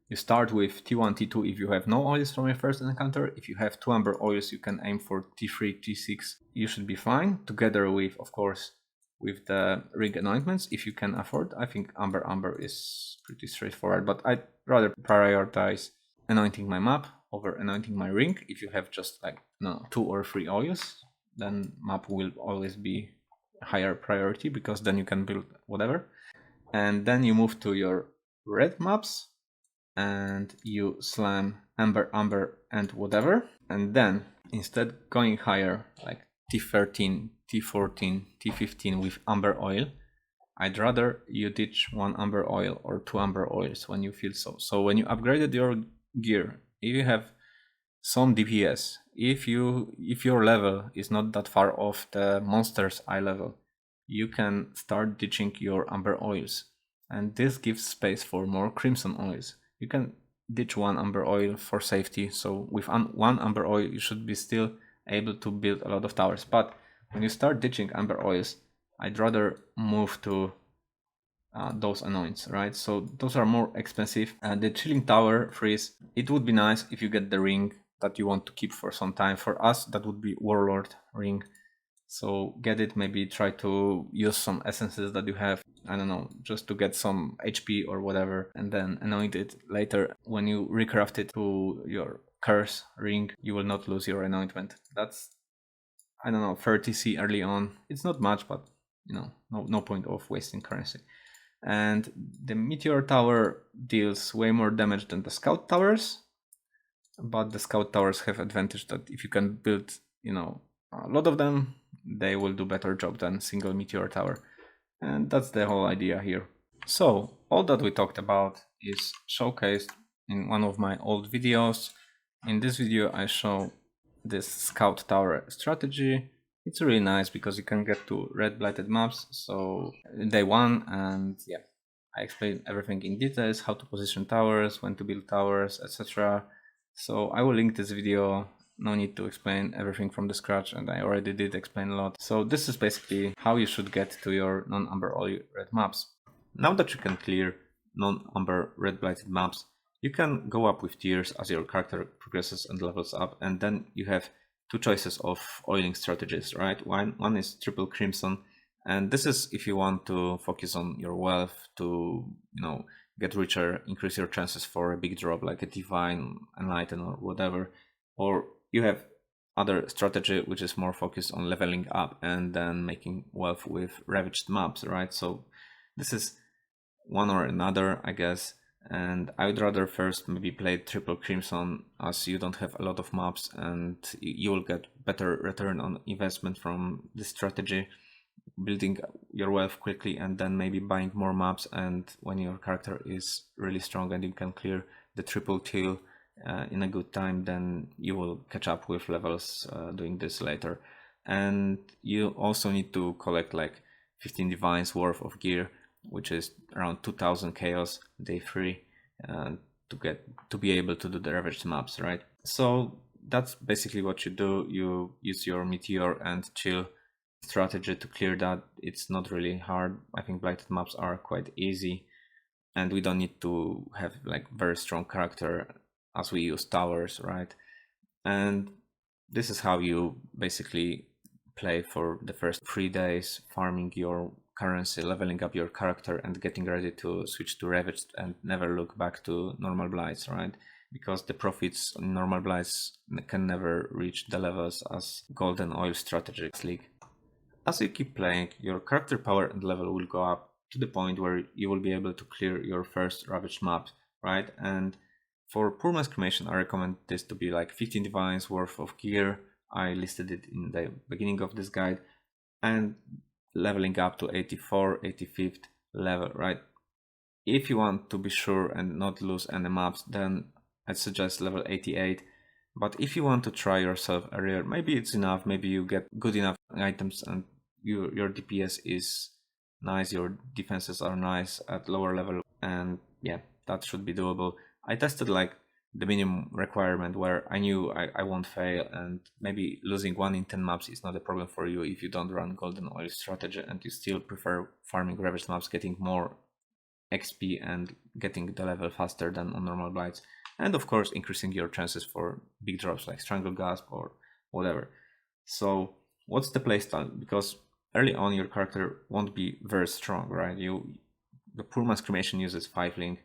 you start with T1, T2 if you have no oils from your first encounter. If you have 2 amber oils, you can aim for T3, T6. You should be fine, together with, of course, with the ring anointments, if you can afford. I think amber is pretty straightforward, but I'd rather prioritize anointing my map over anointing my ring. If you have just like 2 or 3 oils, then map will always be higher priority, because then you can build whatever. And then you move to your red maps and you slam amber and whatever, and then instead going higher like T13, T14, T15 with amber oil, I'd rather you ditch 1 amber oil or 2 amber oils when you feel so. So when you upgraded your gear, if you have some DPS, if your level is not that far off the monster's eye level, you can start ditching your amber oils, and this gives space for more crimson oils. You can ditch 1 amber oil for safety, so with 1 amber oil you should be still able to build a lot of towers. But when you start ditching amber oils, I'd rather move to those anoints, right? So those are more expensive. And the chilling tower freeze, it would be nice if you get the ring that you want to keep for some time. For us, that would be Warlord ring. So get it, maybe try to use some essences that you have, I don't know, just to get some HP or whatever, and then anoint it later. When you recraft it to your curse ring, you will not lose your anointment. That's, I don't know, 30C early on. It's not much, but you know, no point of wasting currency. And the meteor tower deals way more damage than the scout towers, but the scout towers have advantage that if you can build, you know, a lot of them, they will do better job than single meteor tower. And that's the whole idea here. So all that we talked about is showcased in one of my old videos. In this video I show this scout tower strategy. It's really nice because you can get to red blighted maps, so day 1, and yeah, I explain everything in details, how to position towers, when to build towers, etc. So I will link this video. No need to explain everything from the scratch, and I already did explain a lot. So this is basically how you should get to your non-amber oil red maps. Now that you can clear non-amber red blighted maps, you can go up with tiers as your character progresses and levels up, and then you have 2 choices of oiling strategies, right? One is triple crimson, and this is if you want to focus on your wealth to, you know, get richer, increase your chances for a big drop like a divine, enlighten, or whatever. Or you have other strategy which is more focused on leveling up and then making wealth with ravaged maps, right? So this is one or another, I guess, and I would rather first maybe play triple crimson, as you don't have a lot of maps and you will get better return on investment from this strategy, building your wealth quickly and then maybe buying more maps, and when your character is really strong and you can clear the triple Teal in a good time, then you will catch up with levels doing this later. And you also need to collect like 15 divines worth of gear, which is around 2000 chaos day 3 to be able to do the ravaged maps, right? So that's basically what you do. You use your meteor and chill strategy to clear that. It's not really hard. I think blighted maps are quite easy, and we don't need to have like very strong character as we use towers, right? And this is how you basically play for the first 3 days, farming your currency, leveling up your character, and getting ready to switch to Ravaged and never look back to normal blights, right? Because the profits on normal blights can never reach the levels as golden oil strategy league. As you keep playing, your character power and level will go up to the point where you will be able to clear your first Ravaged map, right? And for Poorman's Cremation, I recommend this to be like 15 divines worth of gear. I listed it in the beginning of this guide, and leveling up to 84, 85th level, right? If you want to be sure and not lose any maps, then I'd suggest level 88. But if you want to try yourself earlier, maybe it's enough, maybe you get good enough items and your DPS is nice, your defenses are nice at lower level, and yeah, that should be doable. I tested like the minimum requirement where I knew I won't fail, and maybe losing 1 in 10 maps is not a problem for you if you don't run golden oil strategy and you still prefer farming ravaged maps, getting more XP and getting the level faster than on normal blights, and of course increasing your chances for big drops like Strangle Gasp or whatever. So what's the playstyle? Because early on your character won't be very strong, right? The Poorman's Cremation uses 5 link.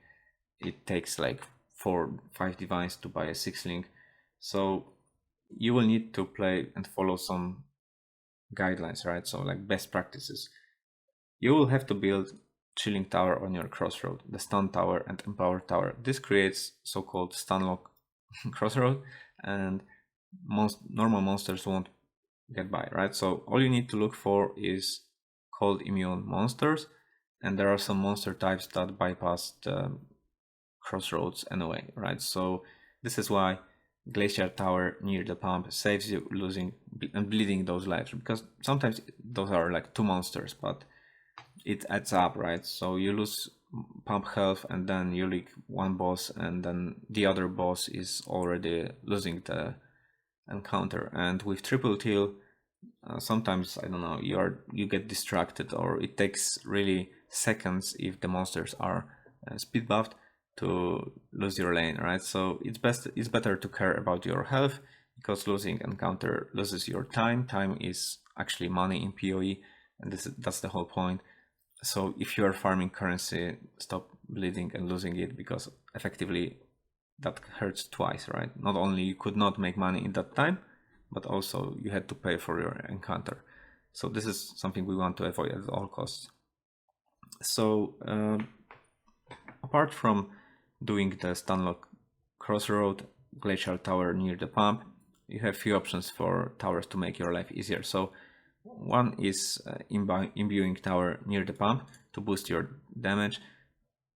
It takes like 4-5 divines to buy a 6 link. So you will need to play and follow some guidelines, right? So like best practices. You will have to build Chilling Tower on your crossroad, the Stun Tower and Empower Tower. This creates so-called Stunlock crossroad, and most normal monsters won't get by, right? So all you need to look for is cold immune monsters, and there are some monster types that bypass the crossroads anyway, right? So this is why Glacier Tower near the pump saves you losing and bleeding those lives, because sometimes those are like 2 monsters, but it adds up, right? So you lose pump health and then you leak 1 boss, and then the other boss is already losing the encounter. And with triple Teal, sometimes, I don't know, you get distracted, or it takes really seconds if the monsters are speed buffed to lose your lane, right? So it's better to care about your health, because losing encounter loses your time. Time is actually money in POE, and that's the whole point. So if you are farming currency, stop bleeding and losing it, because effectively that hurts twice, right? Not only you could not make money in that time, but also you had to pay for your encounter. So this is something we want to avoid at all costs. So apart from doing the Stunlock crossroad, Glacial Tower near the pump, you have few options for towers to make your life easier. So one is imbuing tower near the pump to boost your damage,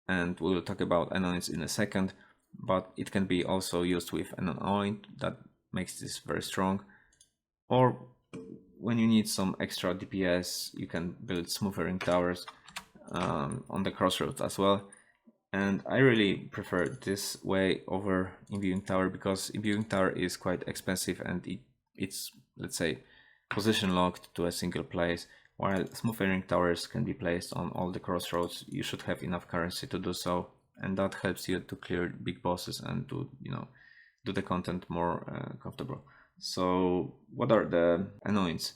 and we will talk about anoints in a second, but it can be also used with an anoint that makes this very strong. Or when you need some extra DPS, you can build smoothering towers on the crossroads as well. And I really prefer this way over imbuing tower, because imbuing tower is quite expensive and it's, let's say, position locked to a single place, while smoothering towers can be placed on all the crossroads. You should have enough currency to do so, and that helps you to clear big bosses and to, you know, do the content more comfortable. So what are the anoints?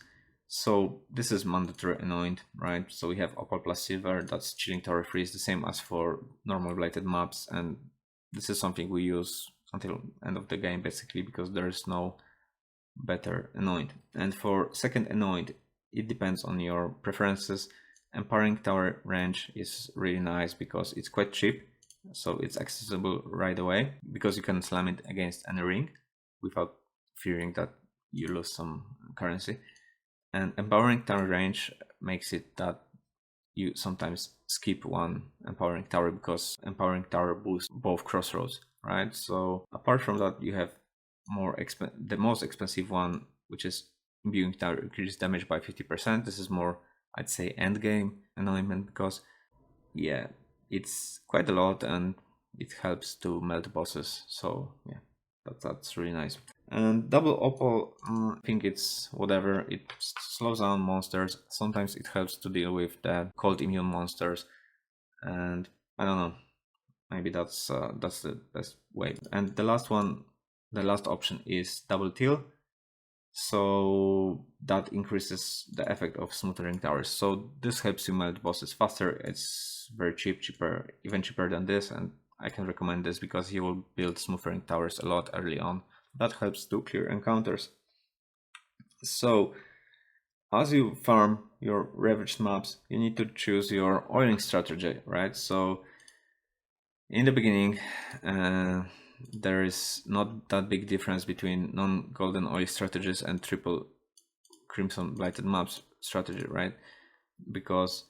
So this is mandatory anoint, right? So we have Opal plus Silver, that's Chilling Tower freeze, the same as for normal Blighted Maps, and this is something we use until end of the game basically, because there is no better anoint. And for second anoint, it depends on your preferences. Empowering Tower range is really nice because it's quite cheap, so it's accessible right away, because you can slam it against any ring without fearing that you lose some currency. And Empowering Tower range makes it that you sometimes skip one Empowering Tower, because Empowering Tower boosts both crossroads, right? So apart from that, you have the most expensive one, which is Imbuing Tower, increases damage by 50%. This is more, I'd say, end game anointment, because yeah, it's quite a lot and it helps to melt bosses. So yeah, that's really nice. And double Opal, I think it's whatever. It slows down monsters. Sometimes it helps to deal with the cold immune monsters, and I don't know, maybe that's the best way. And the last option is double Teal. So that increases the effect of smoothering towers. So this helps you melt bosses faster. It's very cheaper, even cheaper than this, and I can recommend this because you will build smoothering towers a lot early on. That helps to clear encounters. So as you farm your Ravaged maps, you need to choose your oiling strategy, right? So in the beginning, there is not that big difference between non-golden oil strategies and triple Crimson Blighted Maps strategy, right? Because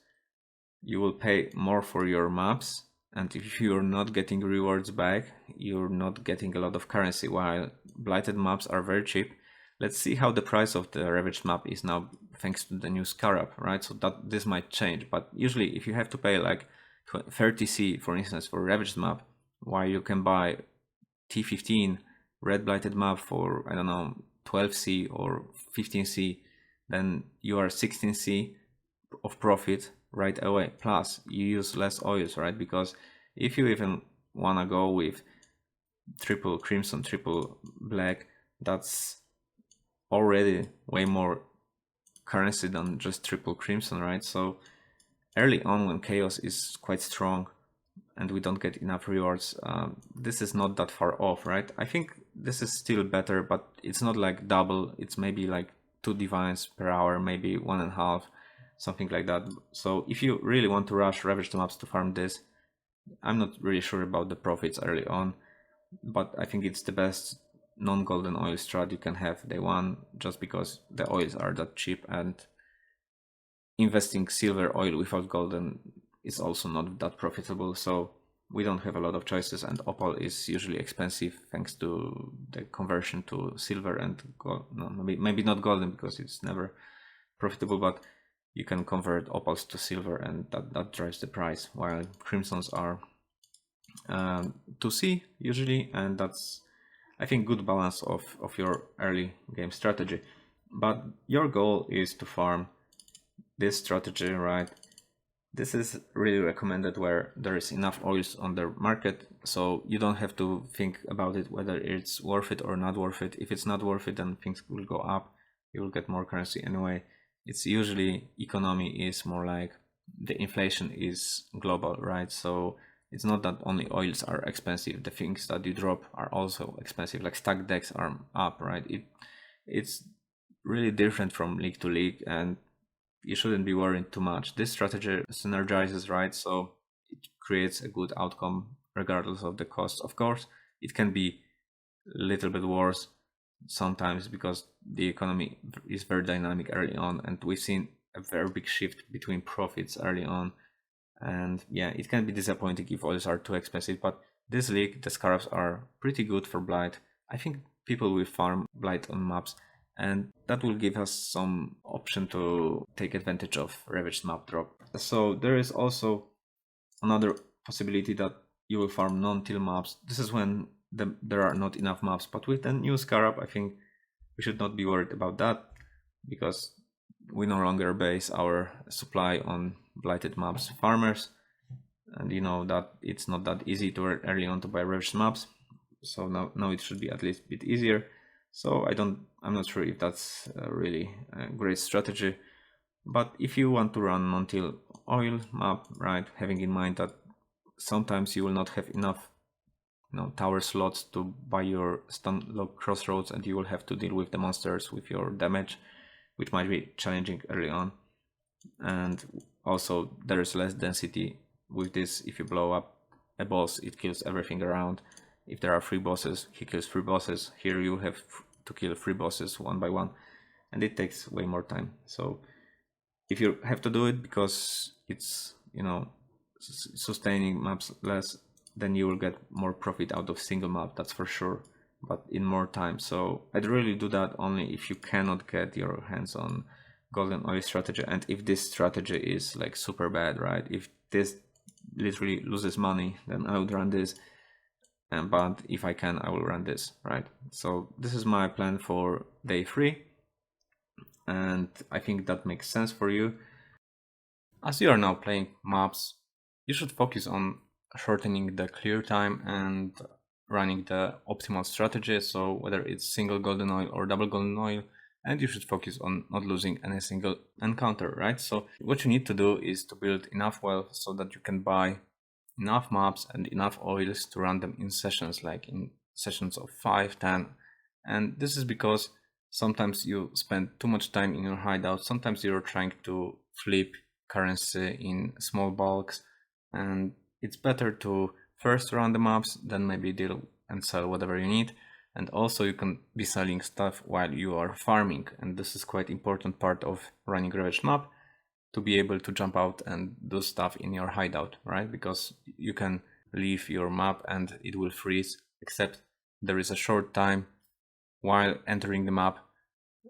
you will pay more for your maps, and if you're not getting rewards back, you're not getting a lot of currency, while Blighted Maps are very cheap. Let's see how the price of the Ravaged map is now, thanks to the new Scarab, right? So that this might change, but usually if you have to pay like 30C, for instance, for Ravaged map, while you can buy T15 red blighted map for, I don't know, 12C or 15C, then you are 16C of profit right away. Plus you use less oils, right? Because if you even want to go with triple crimson, triple black, that's already way more currency than just triple crimson, right? So early on, when chaos is quite strong and we don't get enough rewards, this is not that far off, right? I think this is still better, but it's not like double. It's maybe like 2 divines per hour, maybe 1.5, something like that. So if you really want to rush Ravaged Maps to farm this, I'm not really sure about the profits early on, but I think it's the best non-golden oil strat you can have day one, just because the oils are that cheap, and investing silver oil without golden is also not that profitable. So we don't have a lot of choices, and opal is usually expensive thanks to the conversion to silver and gold. No, maybe not golden because it's never profitable, but you can convert opals to silver, and that drives the price, while crimsons are 2C usually, and that's, I think, good balance of your early game strategy. But your goal is to farm this strategy, right? This is really recommended where there is enough oils on the market, so you don't have to think about it whether it's worth it or not worth it. If it's not worth it, then things will go up, you will get more currency anyway. It's usually economy is more like the inflation is global, right? So it's not that only oils are expensive, the things that you drop are also expensive, like stack decks are up, right? It's really different from league to league, and you shouldn't be worried too much. This strategy synergizes, right? So it creates a good outcome regardless of the cost. Of course, it can be a little bit worse sometimes because the economy is very dynamic early on, and we've seen a very big shift between profits early on. And yeah, it can be disappointing if oils are too expensive, but this league, the scarabs are pretty good for blight. I think people will farm blight on maps, and that will give us some option to take advantage of Ravaged map drop. So there is also another possibility that you will farm non-Teal maps. This is when there are not enough maps, but with the new scarab, I think we should not be worried about that, because we no longer base our supply on Blighted Maps farmers, and you know that it's not that easy to early on to buy Ravaged maps, so now it should be at least a bit easier. So I'm not sure if that's really a great strategy, but if you want to run non-Teal oil map, right, having in mind that sometimes you will not have enough tower slots to buy your Stunlock Crossroads, and you will have to deal with the monsters with your damage, which might be challenging early on. And also there is less density with this. If you blow up a boss, it kills everything around. If there are 3 bosses, he kills 3 bosses. Here you have to kill 3 bosses one by one, and it takes way more time. So if you have to do it because it's sustaining maps less, then you will get more profit out of single map, that's for sure, but in more time. So I'd really do that only if you cannot get your hands on golden oil strategy, and if this strategy is like super bad, right? If this literally loses money, then I would run this, but if I can, I will run this, right? So this is my plan for day 3, and I think that makes sense for you. As you are now playing maps, you should focus on shortening the clear time and running the optimal strategy, so whether it's single golden oil or double golden oil, and you should focus on not losing any single encounter, right? So what you need to do is to build enough wealth so that you can buy enough maps and enough oils to run them in sessions, like in sessions of 5, 10. And this is because sometimes you spend too much time in your hideout, sometimes you're trying to flip currency in small bulks, and it's better to first run the maps, then maybe deal and sell whatever you need. And also you can be selling stuff while you are farming, and this is quite important part of running Ravaged map, to be able to jump out and do stuff in your hideout, right? Because you can leave your map and it will freeze, except there is a short time while entering the map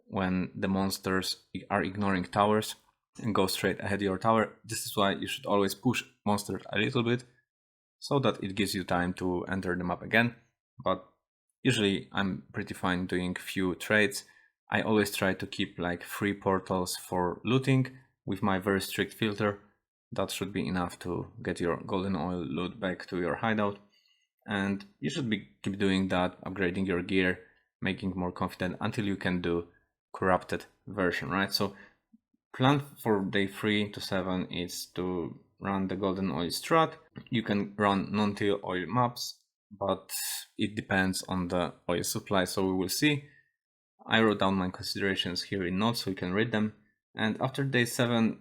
when the monsters are ignoring towers and go straight ahead of your tower. This is why you should always push monsters a little bit, so that it gives you time to enter the map again. but usually I'm pretty fine doing few trades. I always try to keep like 3 portals for looting with my very strict filter. That should be enough to get your golden oil loot back to your hideout. And you should keep doing that, upgrading your gear, making more confident until you can do corrupted version, right? So plan for day 3 to 7 is to run the golden oil strat. You can run non-teal oil maps, but it depends on the oil supply, so we will see. I wrote down my considerations here in notes so you can read them. And after day 7,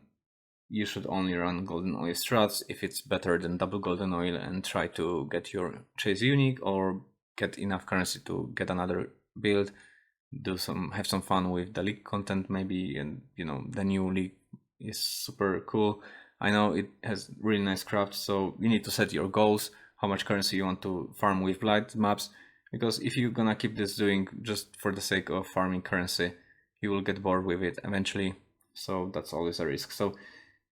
you should only run golden oil strats if it's better than double golden oil, and try to get your chase unique or get enough currency to get another build. Have some fun with the league content maybe, and you know, the new league is super cool. I know it has really nice craft, so you need to set your goals, how much currency you want to farm with Blighted Maps, because if you're gonna keep this doing just for the sake of farming currency, you will get bored with it eventually, so that's always a risk. So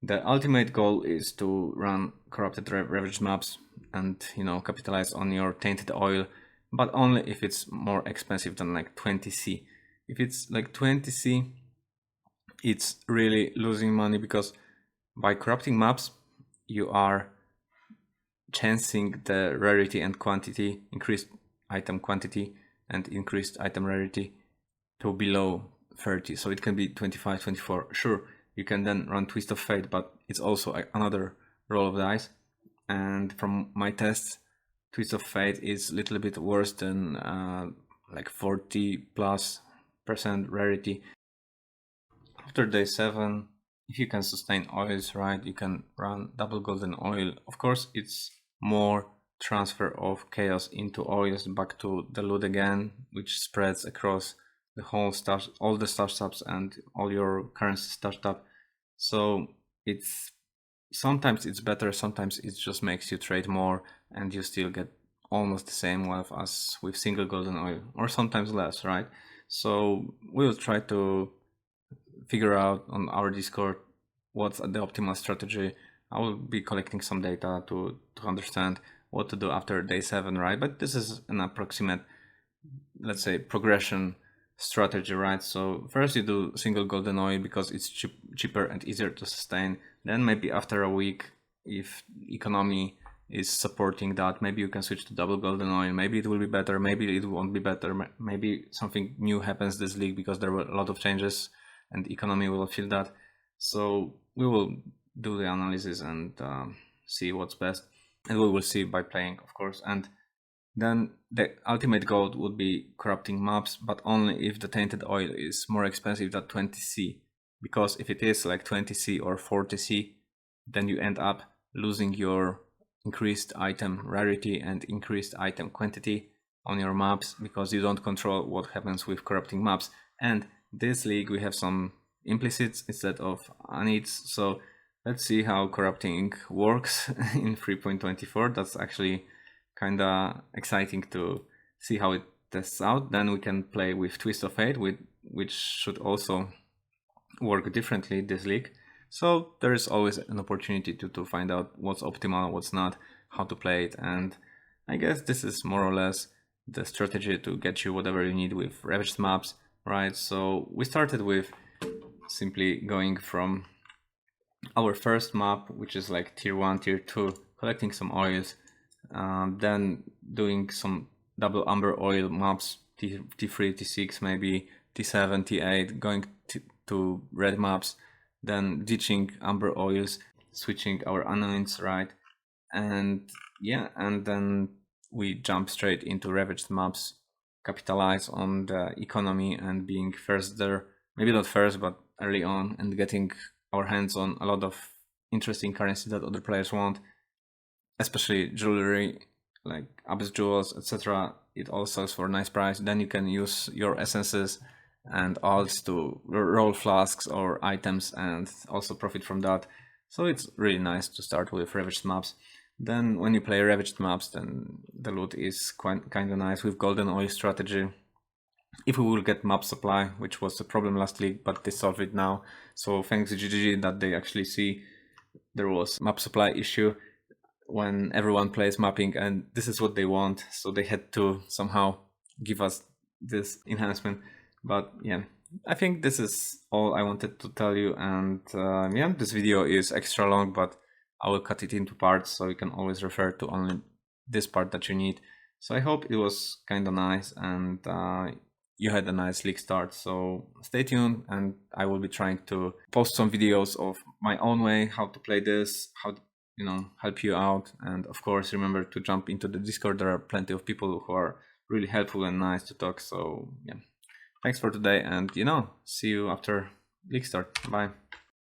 the ultimate goal is to run corrupted Ravaged maps and, you know, capitalize on your tainted oil, but only if it's more expensive than like 20C. If it's like 20C, it's really losing money, because by corrupting maps, you are chancing the rarity and quantity, increased item quantity and increased item rarity to below 30. So it can be 25, 24. Sure, you can then run Twist of Fate, but it's also another roll of dice. And from my tests, Twist of Fate is a little bit worse than like 40+% rarity. After day 7, if you can sustain oils, right, you can run double golden oil. Of course, it's more transfer of chaos into oils back to the loot again, which spreads across the whole stash, all the stash tabs and all your currency stash tab. So it's sometimes it's better, sometimes it just makes you trade more and you still get almost the same wealth as with single golden oil, or sometimes less, right? So we'll try to figure out on our Discord what's the optimal strategy. I will be collecting some data to understand what to do after day 7, right? But this is an approximate, let's say, progression strategy, right? So first you do single golden oil because it's cheaper and easier to sustain. Then maybe after a week, if economy is supporting that, maybe you can switch to double golden oil. Maybe it will be better, maybe it won't be better. Maybe something new happens this league because there were a lot of changes and economy will feel that. So we will do the analysis and see what's best, and we will see by playing, of course. And then the ultimate goal would be corrupting maps, but only if the tainted oil is more expensive than 20C, because if it is like 20C or 40C, then you end up losing your increased item rarity and increased item quantity on your maps, because you don't control what happens with corrupting maps. And this league we have some implicits instead of anoints, so let's see how corrupting works in 3.24. That's actually kinda exciting to see how it tests out. Then we can play with Twist of Fate, which should also work differently this league. So there is always an opportunity to find out what's optimal, what's not, how to play it, and I guess this is more or less the strategy to get you whatever you need with Ravaged maps, right? So we started with simply going from our first map, which is like tier 1, tier 2, collecting some oils, then doing some double amber oil maps, T3, T6, maybe T7, T8, going to red maps, then ditching amber oils, switching our anoints, right? And yeah, and then we jump straight into Ravaged maps, capitalize on the economy and being first there, maybe not first, but early on, and getting our hands on a lot of interesting currency that other players want, especially jewelry like Abyss jewels, etc. It all sells for a nice price. Then you can use your essences and alts to roll flasks or items and also profit from that. So it's really nice to start with Ravaged maps. Then when you play Ravaged maps, then the loot is kind of nice with golden oil strategy. If we will get map supply, which was a problem last league, but they solved it now. So thanks to GGG that they actually see there was map supply issue. when everyone plays mapping, and this is what they want, so they had to somehow give us this enhancement. But yeah, I think this is all I wanted to tell you, and yeah, this video is extra long, but I will cut it into parts, so you can always refer to only this part that you need. So I hope it was kind of nice, and you had a nice league start. So stay tuned, and I will be trying to post some videos of my own way how to play this, how to, you know, help you out. And of course, remember to jump into the Discord. There are plenty of people who are really helpful and nice to talk. So yeah, thanks for today, and you know, see you after league start. Bye.